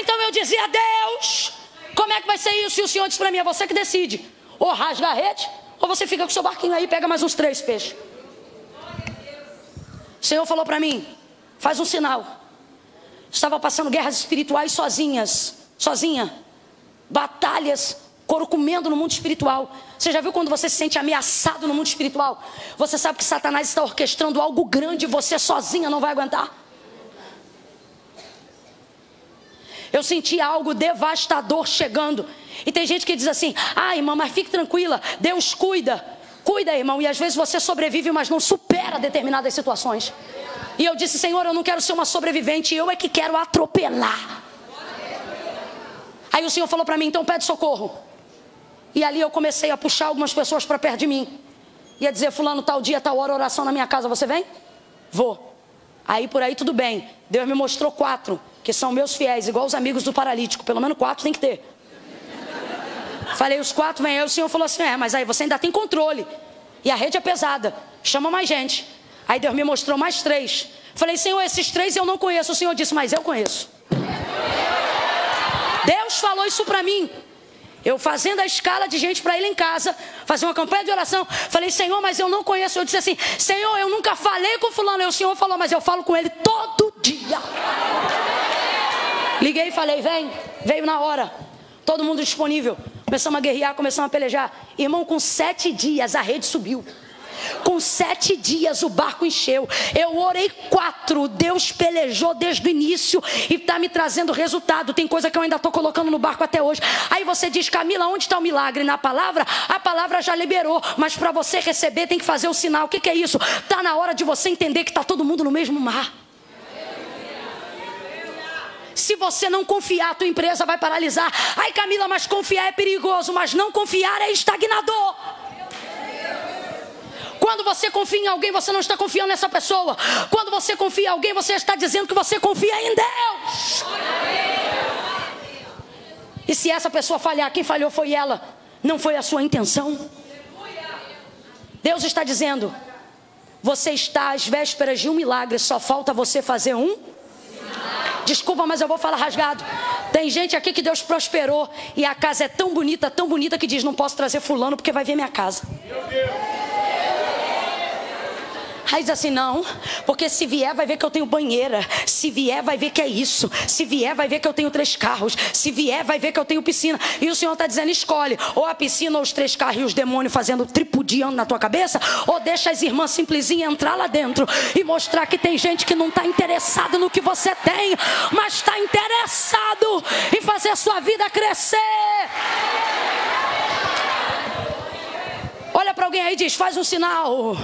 Então eu dizia: Deus, como é que vai ser isso? E o Senhor disse para mim: é você que decide. Ou rasga a rede, ou você fica com o seu barquinho aí e pega mais uns 3 peixes. O Senhor falou para mim: faz um sinal. Estava passando guerras espirituais sozinha. Batalhas, couro comendo no mundo espiritual. Você já viu quando você se sente ameaçado no mundo espiritual? Você sabe que Satanás está orquestrando algo grande e você sozinha não vai aguentar. Eu senti algo devastador chegando. E tem gente que diz assim: ah, irmã, mas fique tranquila, Deus cuida. Cuida, irmão, e às vezes você sobrevive, mas não supera determinadas situações. E eu disse: Senhor, eu não quero ser uma sobrevivente, eu é que quero atropelar. Aí o Senhor falou para mim: então pede socorro. E ali eu comecei a puxar algumas pessoas para perto de mim. Ia dizer: fulano, tal dia, tal hora, oração na minha casa, você vem? Vou. Aí por aí tudo bem. Deus me mostrou 4, que são meus fiéis, igual os amigos do paralítico. Pelo menos 4 tem que ter. Falei: os 4 vêm. Aí o Senhor falou assim: mas aí você ainda tem controle. E a rede é pesada. Chama mais gente. Aí Deus me mostrou mais 3. Falei: Senhor, esses 3 eu não conheço. O Senhor disse: mas eu conheço. Deus falou isso para mim. Eu fazendo a escala de gente para ir lá em casa, fazer uma campanha de oração. Falei: Senhor, mas eu não conheço. Eu disse assim: Senhor, eu nunca falei com fulano. Aí o Senhor falou: mas eu falo com ele todo dia. Liguei e falei: vem. Veio na hora. Todo mundo disponível. Começamos a guerrear, começamos a pelejar. Irmão, com 7 dias a rede subiu. Com 7 dias o barco encheu. Eu orei 4. Deus pelejou desde o início e está me trazendo resultado. Tem coisa que eu ainda estou colocando no barco até hoje. Aí você diz: Camila, onde está o milagre? Na palavra? A palavra já liberou, mas para você receber tem que fazer o sinal. O que é isso? Está na hora de você entender que está todo mundo no mesmo mar. Se você não confiar, a tua empresa vai paralisar. Ai, Camila, mas confiar é perigoso, mas não confiar é estagnador. Quando você confia em alguém, você não está confiando nessa pessoa. Quando você confia em alguém, você está dizendo que você confia em Deus. E se essa pessoa falhar, quem falhou foi ela, não foi a sua intenção. Deus está dizendo: você está às vésperas de um milagre, só falta você fazer um. Desculpa, mas eu vou falar rasgado. Tem gente aqui que Deus prosperou e a casa é tão bonita que diz: não posso trazer fulano porque vai ver minha casa. Aí diz assim: não, porque se vier vai ver que eu tenho banheira. Se vier vai ver que é isso. Se vier vai ver que eu tenho 3 carros. Se vier vai ver que eu tenho piscina. E o Senhor está dizendo: escolhe, ou a piscina ou os 3 carros e os demônios fazendo tripudiando na tua cabeça, ou deixa as irmãs simplesinhas entrar lá dentro e mostrar que tem gente que não está interessado no que você tem, mas está interessado em fazer a sua vida crescer. Olha para alguém aí e diz: faz um sinal.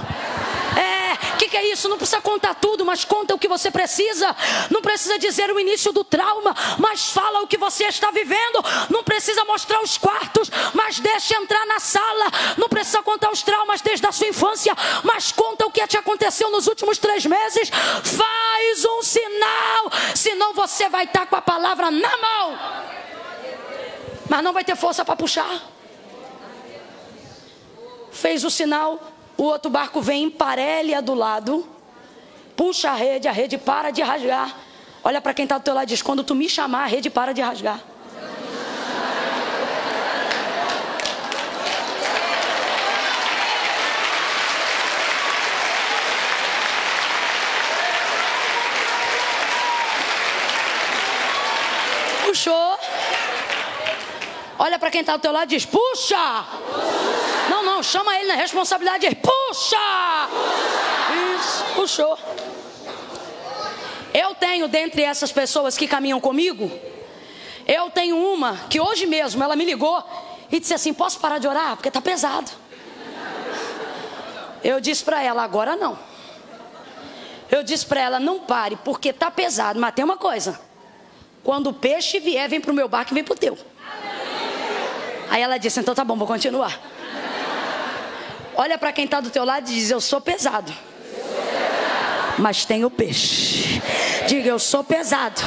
O que é isso? Não precisa contar tudo, mas conta o que você precisa. Não precisa dizer o início do trauma, mas fala o que você está vivendo. Não precisa mostrar os quartos, mas deixa entrar na sala. Não precisa contar os traumas desde a sua infância, mas conta o que te aconteceu nos últimos 3 meses. Faz um sinal, senão você vai estar com a palavra na mão, mas não vai ter força para puxar. Fez o sinal. O outro barco vem, emparelha do lado, puxa a rede para de rasgar. Olha para quem está do teu lado e diz: quando tu me chamar, a rede para de rasgar. Puxou. Olha para quem está do teu lado e diz: puxa. Não, chama ele na responsabilidade. Puxa! Isso, puxou. Eu tenho, dentre essas pessoas que caminham comigo, eu tenho uma que hoje mesmo ela me ligou e disse assim: posso parar de orar? Porque está pesado. Eu disse para ela: agora não. Eu disse para ela: não pare, porque está pesado. Mas tem uma coisa: quando o peixe vier, vem para o meu barco e vem para o teu. Aí ela disse, então tá bom, vou continuar. Olha para quem está do teu lado e diz, eu sou pesado, mas tenho peixe. Diga, eu sou pesado,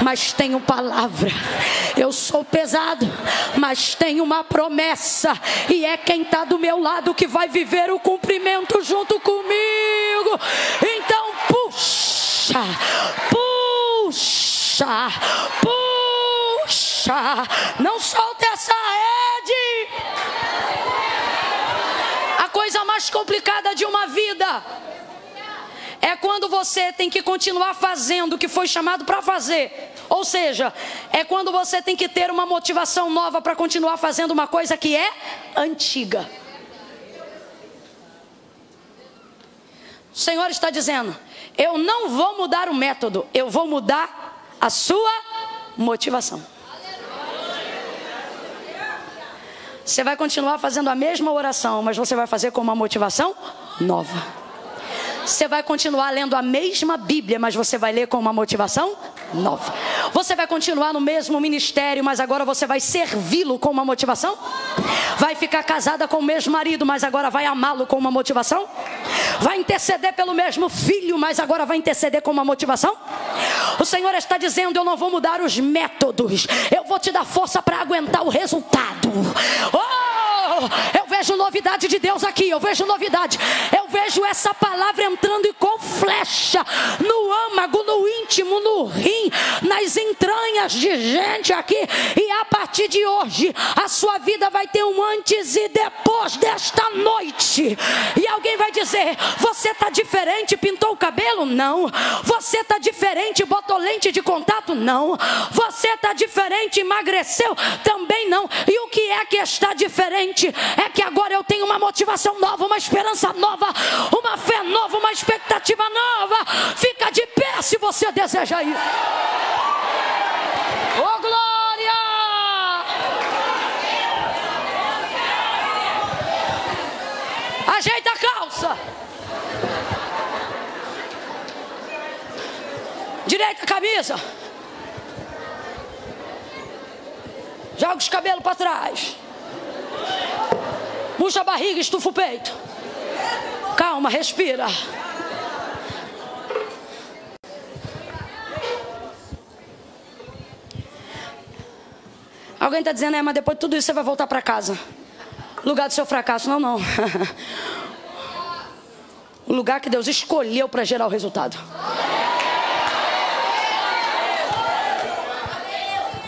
mas tenho palavra. Eu sou pesado, mas tenho uma promessa. E é quem está do meu lado que vai viver o cumprimento junto comigo. Então puxa, puxa, puxa. Não solte essa rede. A coisa mais complicada de uma vida é quando você tem que continuar fazendo o que foi chamado para fazer. Ou seja, é quando você tem que ter uma motivação nova para continuar fazendo uma coisa que é antiga. O Senhor está dizendo, eu não vou mudar o método, eu vou mudar a sua motivação. Você vai continuar fazendo a mesma oração, mas você vai fazer com uma motivação nova. Você vai continuar lendo a mesma Bíblia, mas você vai ler com uma motivação nova. Você vai continuar no mesmo ministério, mas agora você vai servi-lo com uma motivação. Vai ficar casada com o mesmo marido, mas agora vai amá-lo com uma motivação. Vai interceder pelo mesmo filho, mas agora vai interceder com uma motivação. O Senhor está dizendo, eu não vou mudar os métodos, eu vou te dar força para aguentar o resultado. Eu vejo novidade de Deus aqui, eu vejo novidade. Eu vejo essa palavra entrando e com flecha no âmago, no íntimo, no rim, nas entranhas de gente aqui. E a partir de hoje, a sua vida vai ter um antes e depois desta noite. E alguém vai dizer, você está diferente, pintou o cabelo? Não. Você está diferente, botou lente de contato? Não. Você está diferente, emagreceu? Também não. E o que é que está diferente? É que agora eu tenho uma motivação nova, uma esperança nova, uma fé nova, uma expectativa nova. Fica de pé se você deseja isso. Oh, glória! Ajeita a calça. Direita a camisa. Joga os cabelos para trás. Puxa a barriga, estufa o peito. Calma, respira. Alguém está dizendo, mas depois de tudo isso você vai voltar para casa. Lugar do seu fracasso. Não, não. O lugar que Deus escolheu para gerar o resultado.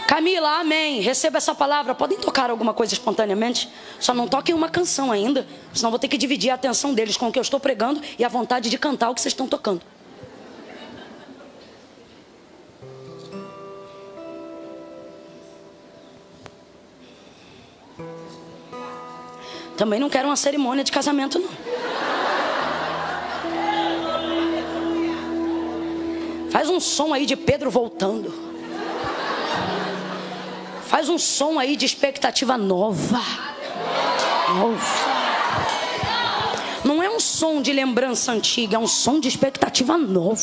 Camila, amém. Receba essa palavra. Podem tocar alguma coisa espontaneamente? Só não toquem uma canção ainda, senão vou ter que dividir a atenção deles com o que eu estou pregando e a vontade de cantar o que vocês estão tocando. Também não quero uma cerimônia de casamento, não. Faz um som aí de Pedro voltando. Faz um som aí de expectativa nova. Não é um som de lembrança antiga, é um som de expectativa nova.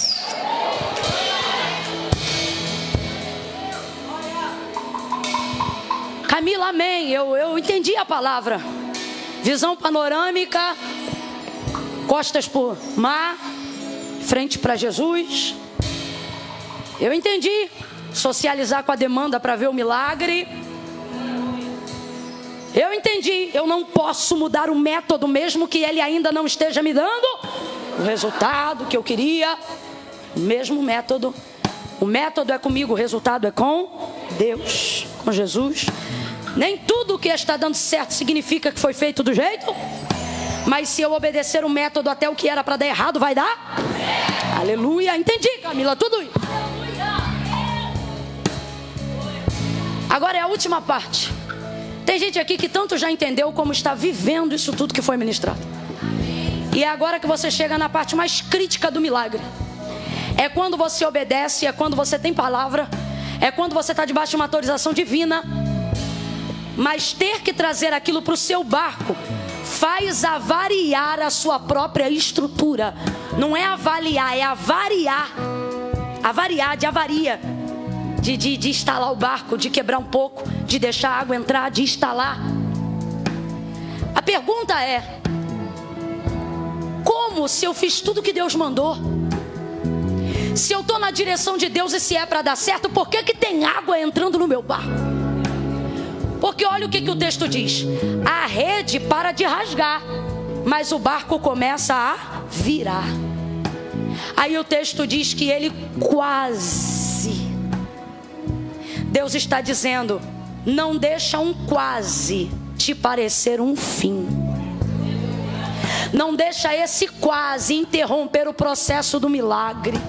Camila, amém. Eu entendi a palavra. Visão panorâmica, costas pro mar, frente para Jesus. Eu entendi. Socializar com a demanda para ver o milagre. Eu entendi. Eu não posso mudar o método, mesmo que ele ainda não esteja me dando o resultado que eu queria. O mesmo método. O método é comigo, o resultado é com Deus, com Jesus. Nem tudo que está dando certo significa que foi feito do jeito. Mas se eu obedecer o método até o que era para dar errado, vai dar? Aleluia. Entendi, Camila, tudo isso. Agora é a última parte. Tem gente aqui que tanto já entendeu como está vivendo isso tudo que foi ministrado. E é agora que você chega na parte mais crítica do milagre. É quando você obedece, é quando você tem palavra, é quando você está debaixo de uma autorização divina. Mas ter que trazer aquilo para o seu barco faz avariar a sua própria estrutura. Não é avaliar, é avariar. Avariar, de avaria. de instalar o barco, de quebrar um pouco, de deixar a água entrar, de instalar. A pergunta é: como, se eu fiz tudo que Deus mandou? Se eu estou na direção de Deus e se é para dar certo, por que tem água entrando no meu barco? Porque olha o que o texto diz: a rede para de rasgar, mas o barco começa a virar. Aí o texto diz que ele quase. Deus está dizendo: não deixa um quase te parecer um fim. Não deixa esse quase interromper o processo do milagre.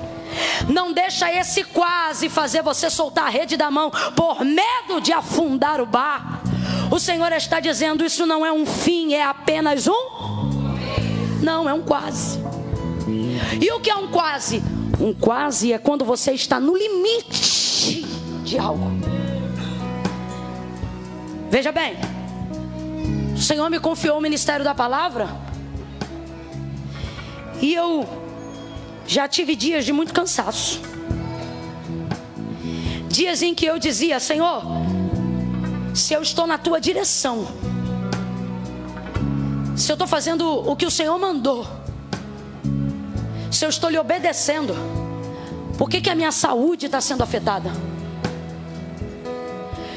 Não deixa esse quase fazer você soltar a rede da mão por medo de afundar o barco. O Senhor está dizendo: isso não é um fim, é apenas não, é um quase. E o que é um quase? Um quase é quando você está no limite de algo. Veja bem, o Senhor me confiou o ministério da palavra, e eu já tive dias de muito cansaço. Dias em que eu dizia: Senhor, se eu estou na tua direção, se eu estou fazendo o que o Senhor mandou, se eu estou lhe obedecendo, por que a minha saúde está sendo afetada?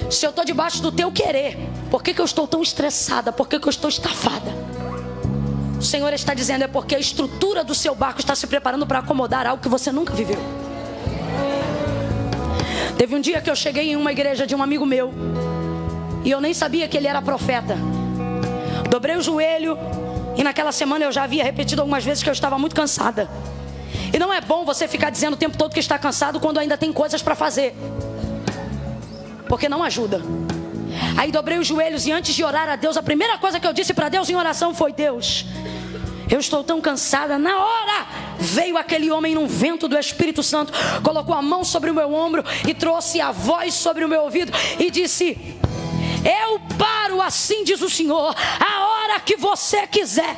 Se eu estou debaixo do teu querer, por que eu estou tão estressada? Por que eu estou estafada? O Senhor está dizendo: é porque a estrutura do seu barco está se preparando para acomodar algo que você nunca viveu. Teve um dia que eu cheguei em uma igreja de um amigo meu, e eu nem sabia que ele era profeta. Dobrei o joelho, e naquela semana eu já havia repetido algumas vezes que eu estava muito cansada. E não é bom você ficar dizendo o tempo todo que está cansado quando ainda tem coisas para fazer, porque não ajuda. Aí dobrei os joelhos, e antes de orar a Deus, a primeira coisa que eu disse para Deus em oração foi: Deus, eu estou tão cansada. Na hora veio aquele homem num vento do Espírito Santo, colocou a mão sobre o meu ombro e trouxe a voz sobre o meu ouvido e disse: eu paro, assim diz o Senhor, a hora que você quiser.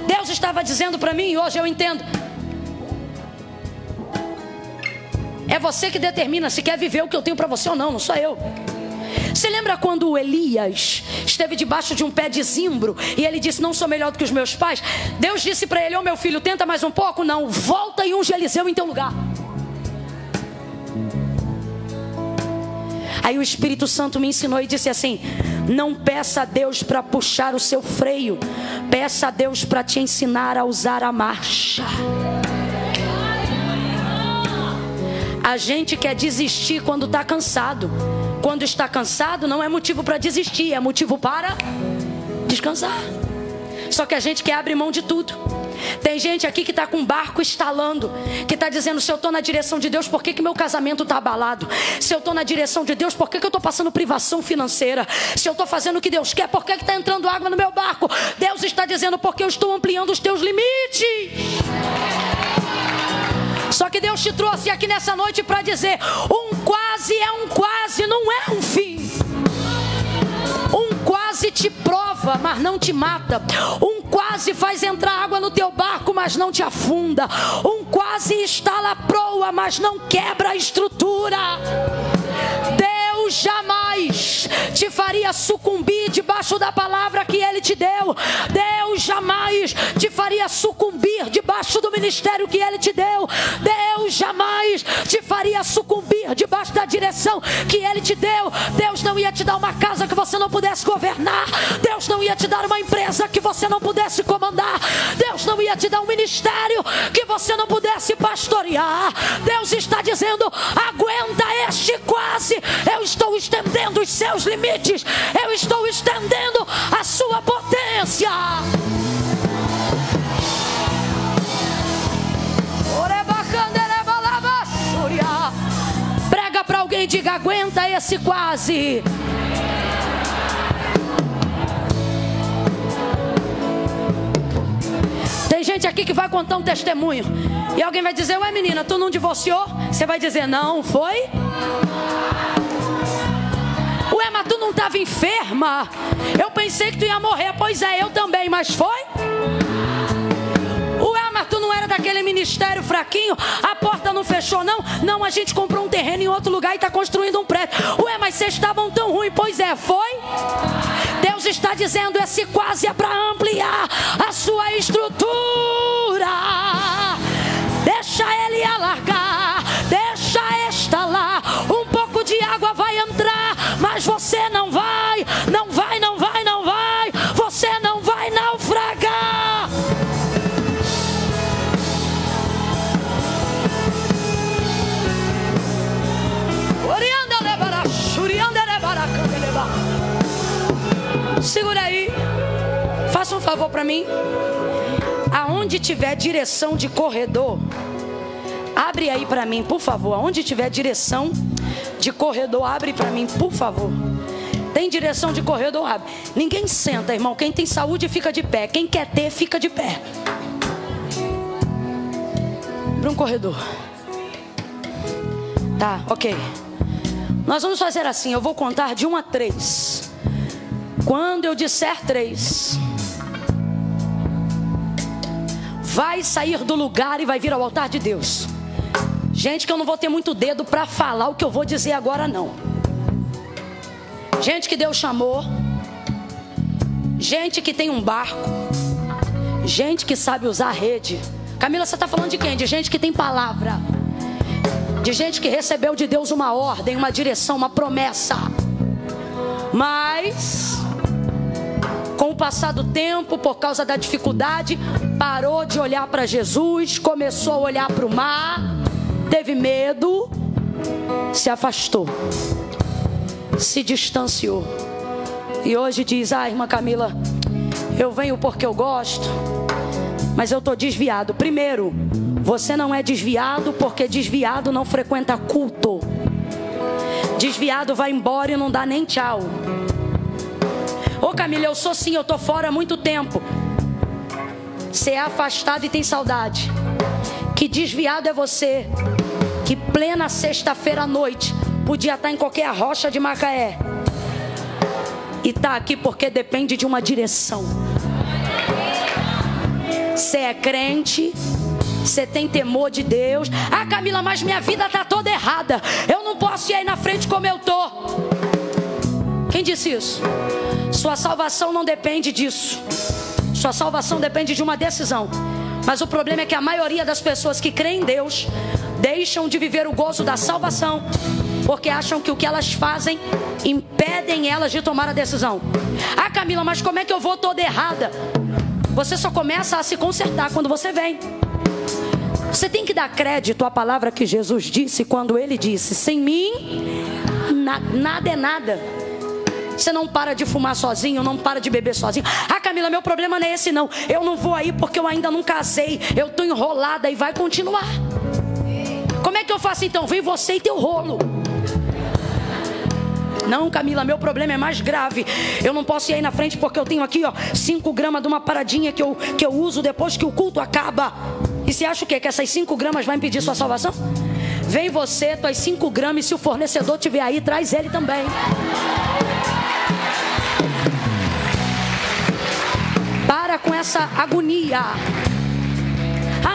Deus estava dizendo para mim, e hoje eu entendo: é você que determina se quer viver o que eu tenho para você ou não, não sou eu. Você lembra quando Elias esteve debaixo de um pé de zimbro e ele disse: não sou melhor do que os meus pais? Deus disse para ele: ô meu filho, tenta mais um pouco? Não, volta e unge Eliseu em teu lugar. Aí o Espírito Santo me ensinou e disse assim: não peça a Deus para puxar o seu freio, peça a Deus para te ensinar a usar a marcha. A gente quer desistir quando está cansado. Quando está cansado não é motivo para desistir, é motivo para descansar. Só que a gente quer abrir mão de tudo. Tem gente aqui que está com o barco estalando, que está dizendo: se eu estou na direção de Deus, por que meu casamento está abalado? Se eu estou na direção de Deus, por que eu estou passando privação financeira? Se eu estou fazendo o que Deus quer, por que está entrando água no meu barco? Deus está dizendo: porque eu estou ampliando os teus limites. Só que Deus te trouxe aqui nessa noite para dizer: um quase é um quase, não é um fim. Um quase te prova, mas não te mata. Um quase faz entrar água no teu barco, mas não te afunda. Um quase instala a proa, mas não quebra a estrutura. Deus jamais te faria sucumbir debaixo da palavra que Ele te deu. Deus jamais te faria sucumbir debaixo do ministério que Ele te deu. Deus jamais te faria sucumbir debaixo da direção que Ele te deu. Deus não ia te dar uma casa que você não pudesse governar. Deus não ia te dar uma empresa que você não pudesse comandar. Deus não ia te dar um ministério que você não pudesse pastorear. Deus está dizendo: aguenta este quase. Eu estou estendendo os seus limites. Eu estou estendendo a sua potência. Prega para alguém e diga: aguenta esse quase. Tem gente aqui que vai contar um testemunho e alguém vai dizer: ué menina, tu não divorciou? Você vai dizer: não, foi? Ué, mas tu não estava enferma? Eu pensei que tu ia morrer. Pois é, eu também, mas foi? Ué, mas tu não era daquele ministério fraquinho, a porta não fechou não. Não, a gente comprou um terreno em outro lugar e está construindo um prédio. Ué, mas vocês estavam tão ruim. Pois é, foi? Deus está dizendo, esse quase é para ampliar a sua estrutura. Deixa ele alargar, deixa estalar. Um pouco de água vai entrar, mas você não vai, não vai, não vai, não vai. Você não vai naufragar. Segura aí. Faça um favor para mim. Aonde tiver direção de corredor, abre aí para mim, por favor. Aonde tiver direção de corredor, abre para mim, por favor. Tem direção de corredor, abre. Ninguém senta, irmão. Quem tem saúde fica de pé. Quem quer ter, fica de pé. Para um corredor. Tá, ok. Nós vamos fazer assim. Eu vou contar de 1 a 3. Quando eu disser 3, vai sair do lugar e vai vir ao altar de Deus. Gente que eu não vou ter muito dedo para falar o que eu vou dizer agora, não. Gente que Deus chamou. Gente que tem um barco. Gente que sabe usar a rede. Camila, você está falando de quem? De gente que tem palavra. De gente que recebeu de Deus uma ordem, uma direção, uma promessa. Mas com o passar do tempo, por causa da dificuldade, parou de olhar para Jesus, começou a olhar para o mar, teve medo, se afastou, se distanciou. E hoje diz, irmã Camila, eu venho porque eu gosto, mas eu estou desviado. Primeiro, você não é desviado porque desviado não frequenta culto. Desviado vai embora e não dá nem tchau. Ô Camila, eu sou sim, eu tô fora há muito tempo. Você é afastado e tem saudade. Que desviado é você que plena sexta-feira à noite podia estar em qualquer rocha de Macaé e está aqui porque depende de uma direção. Você é crente, você tem temor de Deus. Camila, mas minha vida está toda errada. Eu não posso ir aí na frente como eu tô. Quem disse isso? Sua salvação não depende disso. Sua salvação depende de uma decisão. Mas o problema é que a maioria das pessoas que creem em Deus deixam de viver o gozo da salvação porque acham que o que elas fazem impedem elas de tomar a decisão. Camila, mas como é que eu vou toda errada? Você só começa a se consertar quando você vem. Você tem que dar crédito à palavra que Jesus disse quando ele disse: sem mim nada é nada. Você não para de fumar sozinho, não para de beber sozinho. Camila, meu problema não é esse não. Eu não vou aí porque eu ainda não casei. Eu estou enrolada e vai continuar. Como é que eu faço então? Vem você e teu rolo. Não, Camila, meu problema é mais grave. Eu não posso ir aí na frente porque eu tenho aqui 5 gramas de uma paradinha que eu uso depois que o culto acaba. E você acha o quê? Que essas 5 gramas vai impedir sua salvação? Vem você, tuas 5 gramas, e se o fornecedor estiver aí, traz ele também. Para com essa agonia.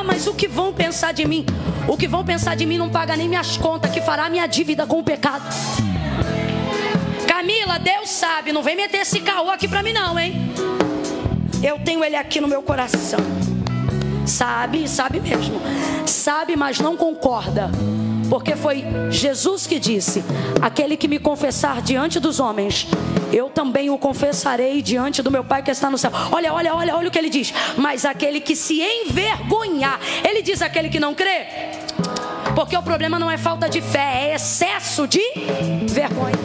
Mas o que vão pensar de mim? O que vão pensar de mim não paga nem minhas contas, que fará minha dívida com o pecado. Camila, Deus sabe, não vem meter esse caô aqui pra mim não, hein? Eu tenho ele aqui no meu coração. Sabe mesmo. Sabe, mas não concorda. Porque foi Jesus que disse: aquele que me confessar diante dos homens, eu também o confessarei diante do meu Pai que está no céu. Olha o que ele diz. Mas aquele que se envergonhar, ele diz aquele que não crê. Porque o problema não é falta de fé, é excesso de vergonha.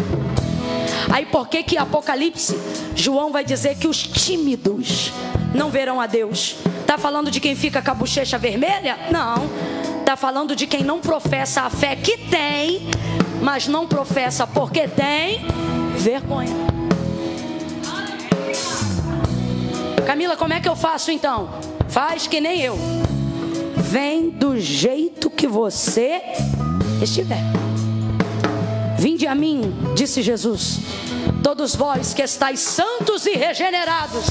Aí por que Apocalipse, João vai dizer que os tímidos não verão a Deus? Está falando de quem fica com a bochecha vermelha? Não. Está falando de quem não professa a fé que tem, mas não professa porque tem vergonha. Camila, como é que eu faço então? Faz que nem eu. Vem do jeito que você estiver. Vinde a mim, disse Jesus, todos vós que estáis santos e regenerados.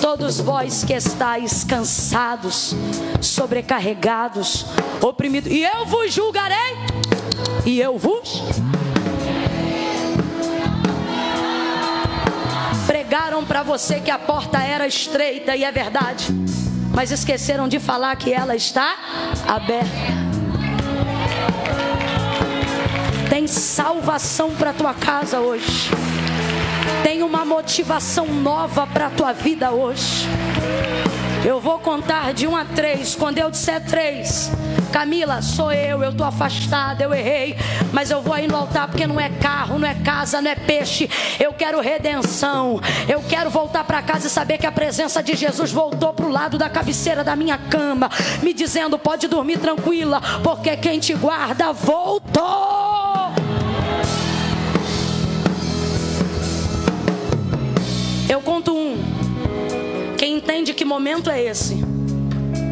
Todos vós que estáis cansados, sobrecarregados, oprimidos, e eu vos julgarei, e eu vos... Pregaram para você que a porta era estreita, e é verdade, mas esqueceram de falar que ela está aberta. Tem salvação para tua casa hoje. Tem uma motivação nova para tua vida hoje. Eu vou contar de 1 a 3. Quando eu disser 3, Camila, sou eu estou afastada, eu errei, mas eu vou aí no altar, porque não é carro, não é casa, não é peixe. Eu quero redenção. Eu quero voltar para casa e saber que a presença de Jesus voltou para o lado da cabeceira da minha cama, me dizendo: pode dormir tranquila, porque quem te guarda voltou. Eu conto 1. Quem entende que momento é esse?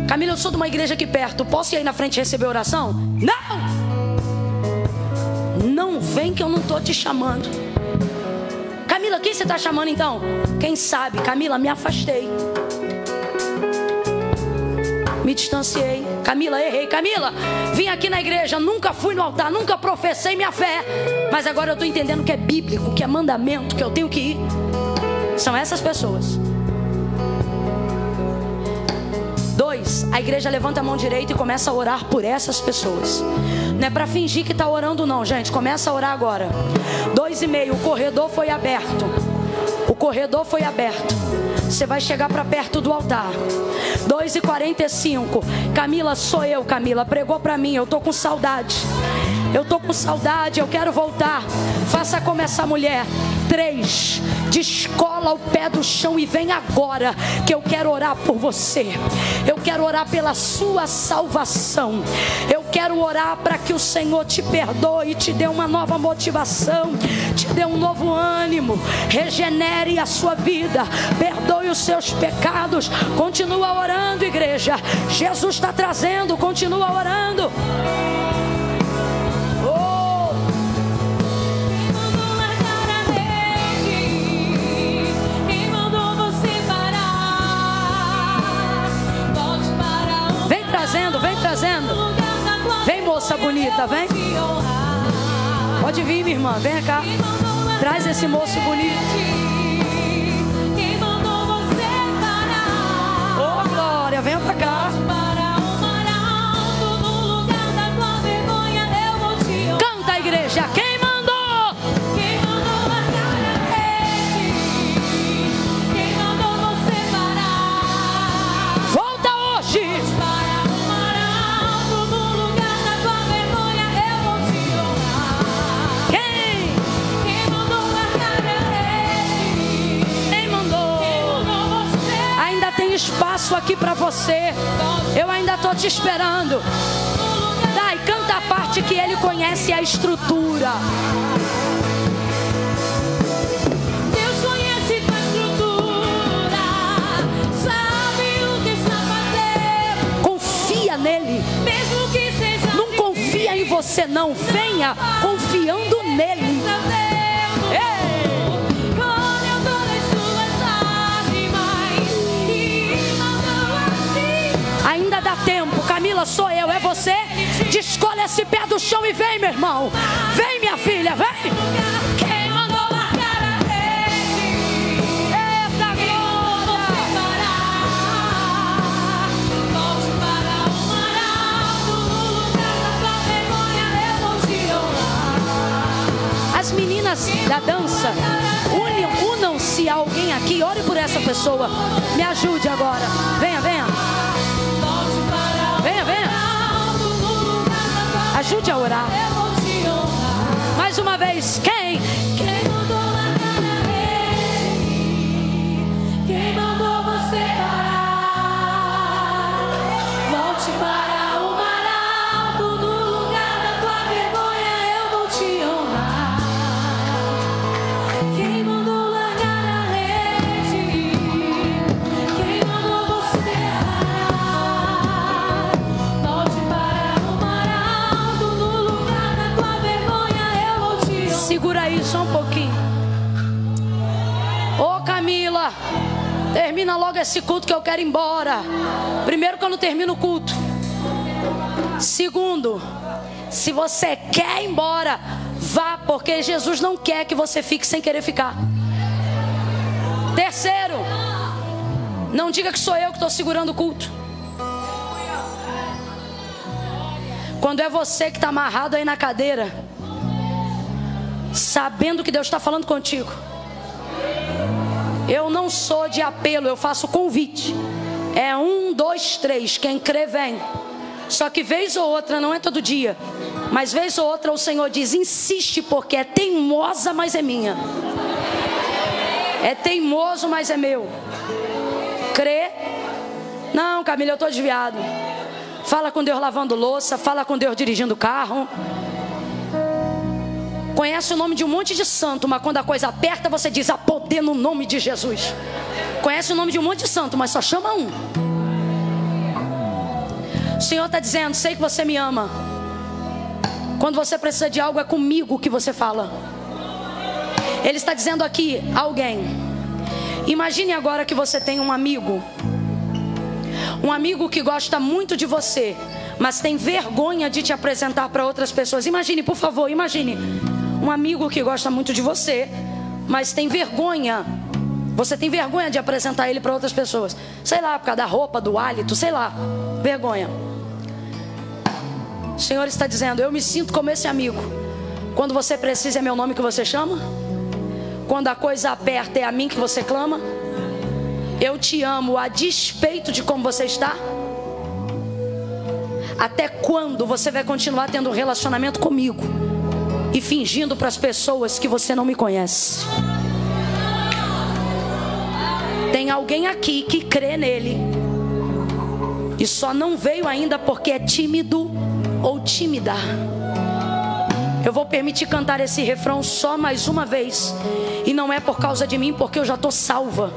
Camila, eu sou de uma igreja aqui perto, posso ir aí na frente receber oração? Não! Não vem que eu não estou te chamando. Camila, quem você está chamando então? Quem sabe? Camila, me afastei, me distanciei. Camila, errei. Camila, vim aqui na igreja, nunca fui no altar, nunca professei minha fé, mas agora eu estou entendendo que é bíblico, que é mandamento, que eu tenho que ir. São essas pessoas. 2, a igreja levanta a mão direita e começa a orar por essas pessoas. Não é para fingir que está orando não, gente. Começa a orar agora. 2,5, o corredor foi aberto. O corredor foi aberto. Você vai chegar para perto do altar. 2,45, Camila, sou eu. Camila, pregou para mim, eu estou com saudade. Eu estou com saudade, eu quero voltar. Faça como essa mulher. 3, descola o pé do chão e vem agora, que eu quero orar por você. Eu quero orar pela sua salvação. Eu quero orar para que o Senhor te perdoe, te dê uma nova motivação, te dê um novo ânimo, regenere a sua vida, perdoe os seus pecados. Continua orando, igreja. Jesus está trazendo, continua orando. Vem trazendo. Vem, moça bonita, vem. Pode vir, minha irmã, vem cá. Traz esse moço bonito. Oh, glória, vem pra cá. Canta, igreja. Quem mandou? Volta hoje. Espaço aqui para você. Eu ainda estou te esperando. Dai, canta a parte que ele conhece a estrutura. Deus conhece a estrutura, sabe o que está fazendo. Confia nele. Mesmo que seja não confia em você não. Venha confiando nele. Ainda dá tempo. Camila, sou eu, é você? Descolhe esse pé do chão e vem, meu irmão. Vem, minha filha, vem. Quem mandou largar a rede? Eita, glória. Volte para o mar alto, no lugar da tua vergonha eu vou te honrar. As meninas da dança, unam-se a alguém aqui. Ore por essa pessoa. Me ajude agora. Venha, venha. Venha, venha. Ajude a orar. Mais uma vez. Quem? Quem mandou largar a rede? Quem mandou você parar? Volte para o mar alto, no lugar da tua vergonha eu vou te honrar. Quem mandou largar a rede? Quem mandou você parar? Volte para o mar alto, no lugar da tua vergonha eu vou te honrar. Segura aí só um pouquinho. Ô Camila, Termina logo esse culto que eu quero ir embora. Primeiro, que eu não termino o culto. Segundo, se você quer ir embora, vá, porque Jesus não quer que você fique sem querer ficar. Terceiro, não diga que sou eu que estou segurando o culto. Quando é você que está amarrado aí na cadeira, sabendo que Deus está falando contigo. Eu não sou de apelo, eu faço convite. É 1, 2, 3, quem crê vem. Só que vez ou outra, não é todo dia, mas vez ou outra o Senhor diz: insiste, porque é teimosa, mas é minha. É teimoso, mas é meu. Crê? Não, Camila, eu estou desviado. Fala com Deus lavando louça, fala com Deus dirigindo o carro. Conhece o nome de um monte de santo, mas quando a coisa aperta você diz: há poder no nome de Jesus. Conhece o nome de um monte de santo, mas só chama um. O Senhor está dizendo: sei que você me ama. Quando você precisa de algo, é comigo que você fala. Ele está dizendo aqui: alguém, imagine agora que você tem um amigo. Um amigo que gosta muito de você, mas tem vergonha de te apresentar para outras pessoas. Imagine, por favor, imagine um amigo que gosta muito de você, mas tem vergonha. Você tem vergonha de apresentar ele para outras pessoas. Sei lá, por causa da roupa, do hálito, sei lá. Vergonha. O Senhor está dizendo: eu me sinto como esse amigo. Quando você precisa, é meu nome que você chama. Quando a coisa aperta, é a mim que você clama. Eu te amo a despeito de como você está. Até quando você vai continuar tendo um relacionamento comigo e fingindo para as pessoas que você não me conhece? Tem alguém aqui que crê nele e só não veio ainda porque é tímido ou tímida. Eu vou permitir cantar esse refrão só mais uma vez. E não é por causa de mim, porque eu já estou salva.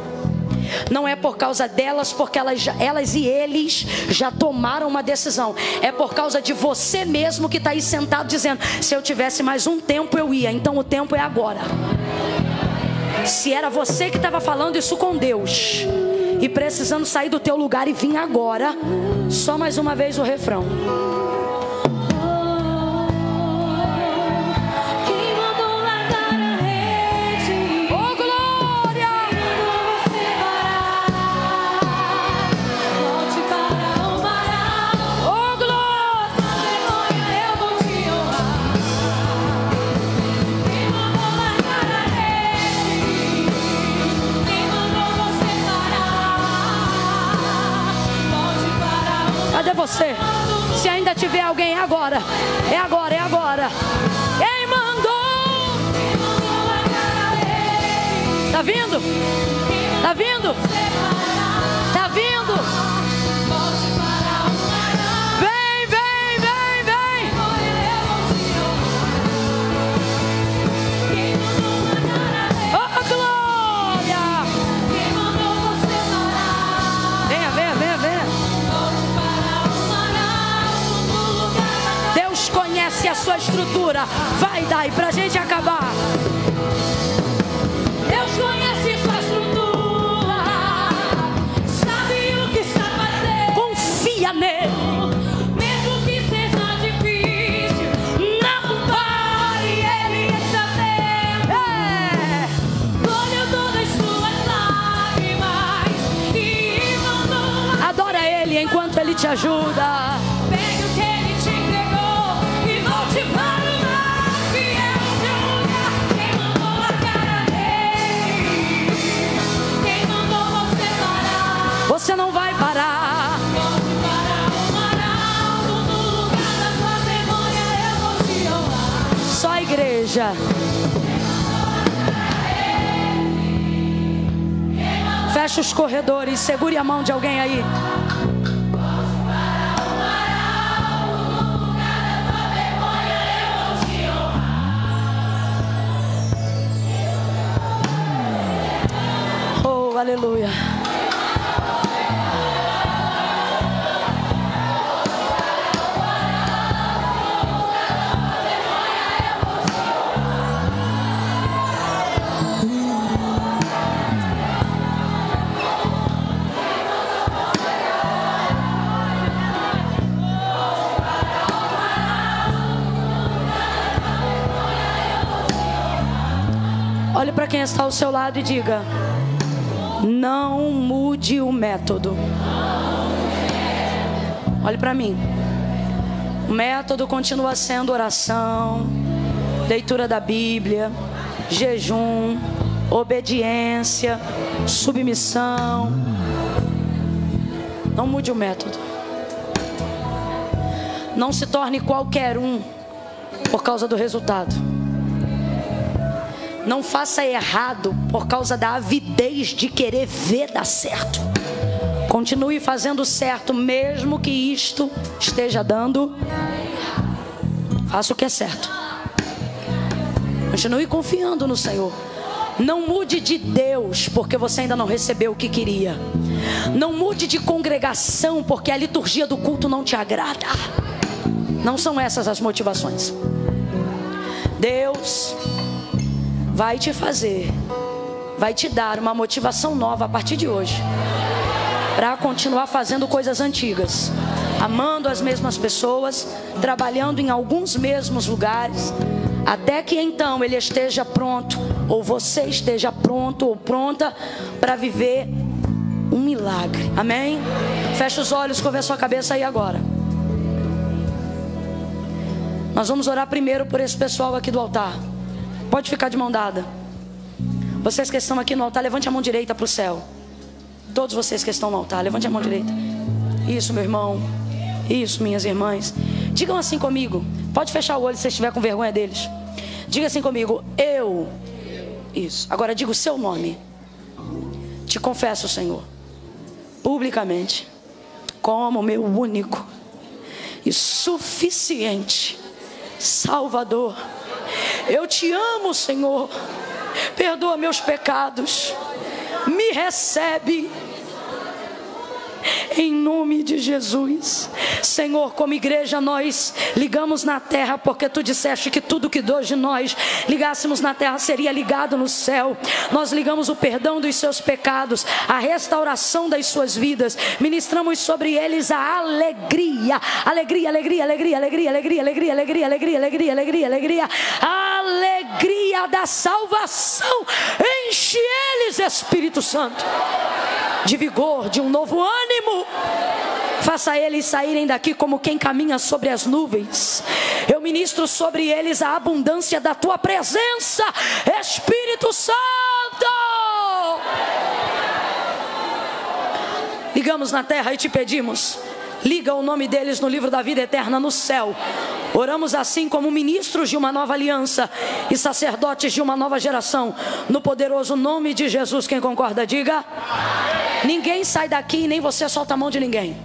Não é por causa delas, porque elas e eles já tomaram uma decisão. É por causa de você mesmo que está aí sentado dizendo: se eu tivesse mais um tempo eu ia. Então o tempo é agora. Se era você que estava falando isso com Deus e precisando sair do teu lugar e vir agora, só mais uma vez o refrão. Você, se ainda tiver alguém, é agora, é agora, é agora. Quem mandou? Tá vindo? Tá vindo? Tá vindo? Vem, vem, vem, vem. Oh, glória! Venha, venha, venha, venha. Conhece a sua estrutura. Vai daí pra gente acabar. Deus conhece sua estrutura, sabe o que está fazendo. Confia nele. Mesmo que seja difícil, não pare, ele está vendo. Colheu todas as suas lágrimas e mandou. Adora ele enquanto ele te ajuda. Você não vai parar. Só a igreja. Fecha os corredores. Segure a mão de alguém aí. Oh, aleluia. está ao seu lado e diga: não mude o método. Olhe para mim. O método continua sendo oração, leitura da Bíblia, jejum, obediência, submissão. Não mude o método. Não se torne qualquer um por causa do resultado. Não faça errado por causa da avidez de querer ver dar certo. Continue fazendo certo, mesmo que isto esteja dando. Faça o que é certo. Continue confiando no Senhor. Não mude de Deus porque você ainda não recebeu o que queria. Não mude de congregação porque a liturgia do culto não te agrada. Não são essas as motivações. Deus vai te fazer, vai te dar uma motivação nova a partir de hoje, para continuar fazendo coisas antigas, amando as mesmas pessoas, trabalhando em alguns mesmos lugares, até que então Ele esteja pronto, ou você esteja pronto ou pronta para viver um milagre. Amém? Feche os olhos, curva a sua cabeça aí agora. Nós vamos orar primeiro por esse pessoal aqui do altar. Pode ficar de mão dada. Vocês que estão aqui no altar, levante a mão direita para o céu. Todos vocês que estão no altar, levante a mão direita. Isso, meu irmão. Isso, minhas irmãs. Digam assim comigo. Pode fechar o olho se você estiver com vergonha deles. Diga assim comigo: eu. Isso. Agora diga o seu nome. Te confesso, Senhor, publicamente, como meu único e suficiente Salvador. Eu te amo, Senhor. Perdoa meus pecados. Me recebe em nome de Jesus. Senhor, como igreja nós ligamos na terra, porque Tu disseste que tudo que hoje nós ligássemos na terra seria ligado no céu. Nós ligamos o perdão dos seus pecados, a restauração das suas vidas. Ministramos sobre eles a alegria. Alegria, alegria, alegria, alegria, alegria, alegria, alegria, alegria, alegria, alegria, alegria. A alegria da salvação. Enche eles, Espírito Santo, de vigor, de um novo ânimo. Faça eles saírem daqui como quem caminha sobre as nuvens. Eu ministro sobre eles a abundância da Tua presença, Espírito Santo. Ligamos na terra e te pedimos: liga o nome deles no livro da vida eterna no céu. Oramos assim como ministros de uma nova aliança e sacerdotes de uma nova geração, no poderoso nome de Jesus. Quem concorda, diga. Ninguém sai daqui, nem você solta a mão de ninguém.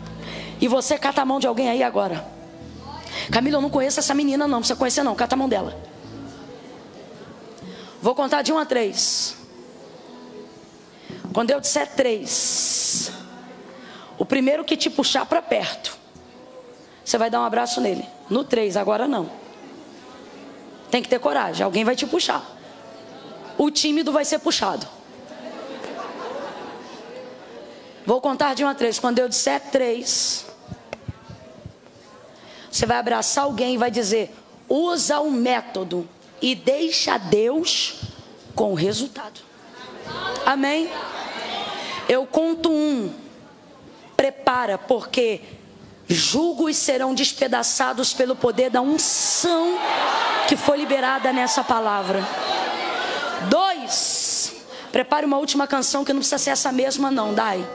E você cata a mão de alguém aí agora. Camila, eu não conheço essa menina não, não precisa conhecer não, cata a mão dela. Vou contar de 1 a 3. Quando eu disser 3, o primeiro que te puxar para perto, você vai dar um abraço nele. No 3, agora não. Tem que ter coragem, alguém vai te puxar. O tímido vai ser puxado. Vou contar de 1 a 3. Quando eu disser 3, você vai abraçar alguém e vai dizer: usa o método e deixa Deus com o resultado. Amém? Eu conto 1. Prepara, porque julgos serão despedaçados pelo poder da unção que foi liberada nessa palavra. 2. Prepare uma última canção que não precisa ser essa mesma não, Dai.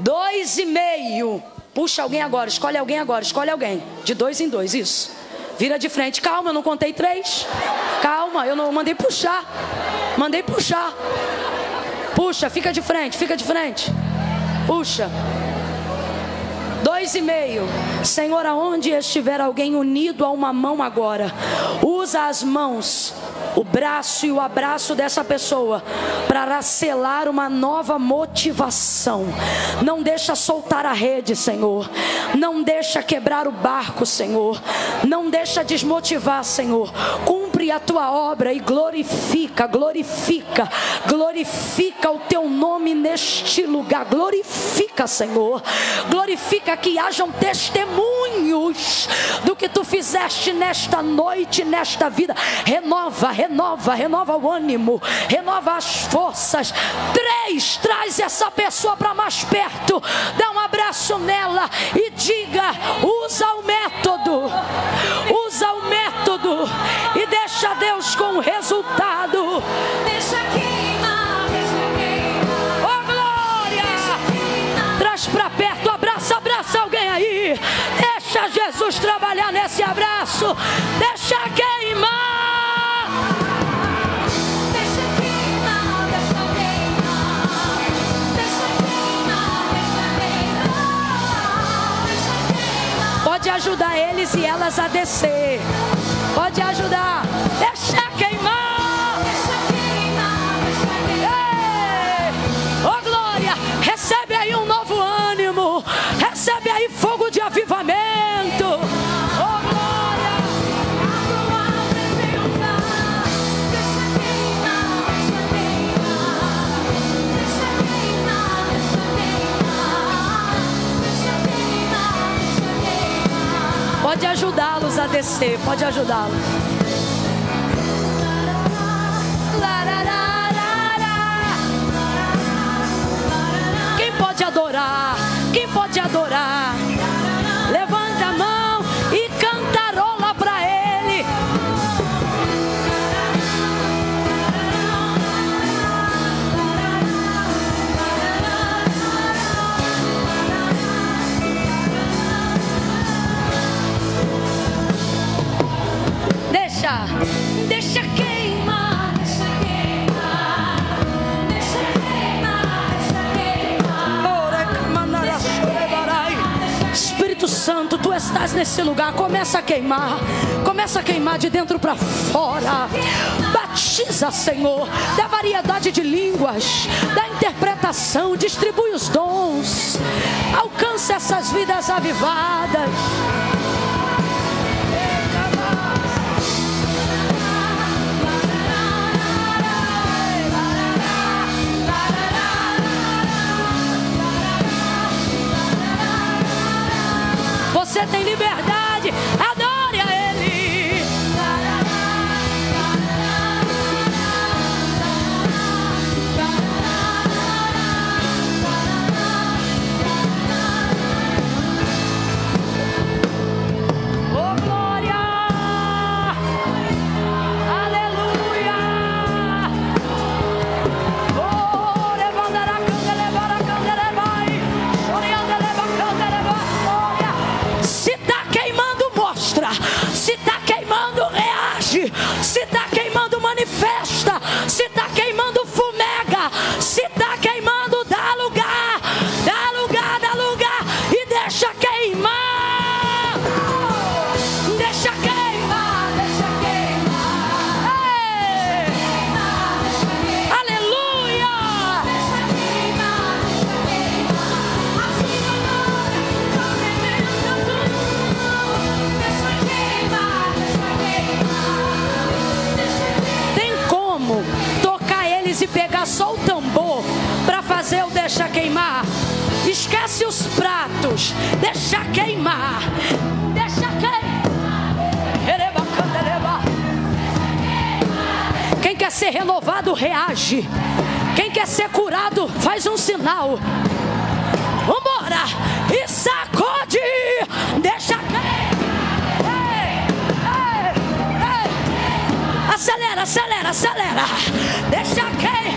2,5. Puxa alguém agora, escolhe alguém agora, escolhe alguém. De 2 em 2, isso. Vira de frente. Calma, eu não contei 3. Calma, eu não mandei puxar. Mandei puxar. Puxa, fica de frente, fica de frente. Puxa. 2,5. Senhor, aonde estiver alguém unido a uma mão agora, usa as mãos, o braço e o abraço dessa pessoa para selar uma nova motivação. Não deixa soltar a rede, Senhor. Não deixa quebrar o barco, Senhor. Não deixa desmotivar, Senhor. Cumpre a Tua obra e glorifica, glorifica, glorifica o Teu nome neste lugar. Glorifica, Senhor. Glorifica que hajam testemunhos Jesus, do que tu fizeste nesta noite, nesta vida. Renova, renova, renova o ânimo, renova as forças. 3, traz essa pessoa para mais perto, dá um abraço nela e diga: usa o método, usa o método e deixa Deus com o resultado. Deixa queimar, deixa queimar. Oh glória! Traz para perto, abraça, abraça alguém aí. Deixa Jesus trabalhar nesse abraço. Deixa queimar. Deixa queimar, deixa queimar. Deixa queimar, deixa queimar. Pode ajudar eles e elas a descer. Pode ajudar. Deixa queimar. Deixa queimar, deixa queimar. Ei! Oh glória! Recebe aí um novo ânimo. Recebe aí fogo de avivamento. Oh glória! Deixa queimar, deixa queimar. Deixa queimar, deixa queimar. Deixa queimar, deixa queimar. Pode ajudá-los a descer. Pode ajudá-los. Quem pode adorar? Quem pode adorar? Levanta a mão e cantarola para Ele. Deixa, deixa queimar. Deixa queimar, deixa queimar, deixa queimar. Espírito Santo, tu estás nesse lugar. Começa a queimar. Começa a queimar de dentro para fora. Batiza, Senhor. Dá variedade de línguas. Dá interpretação. Distribui os dons. Alcança essas vidas avivadas. Você tem liberdade, adore a Ele. Oh glória, aleluia. Oh levantará candelebara candelebai, orianda leva candeleba. Se tá queimando, mostra. Se tá queimando, reage. Se tá queimando, manifesta. Se tá queimando, fumega. Se tá queimando, dá lugar. Dá lugar, dá lugar. E deixa queimar. Deixa queimar, deixa queimar. Ei! Aleluia! Deixa queimar, deixa queimar. Assim agora, movimenta tudo. Deixa queimar, deixa queimar. Deixa queimar. Tem como tocar eles e pegar só o tambor para fazer o deixa queimar? Esquece os pratos. Deixa queimar. Deixa queimar. Quem quer ser renovado, reage. Quem quer ser curado, faz um sinal. Vambora. E sacode. Deixa queimar. Ei, ei, ei. Acelera, acelera, acelera. Deixa queimar.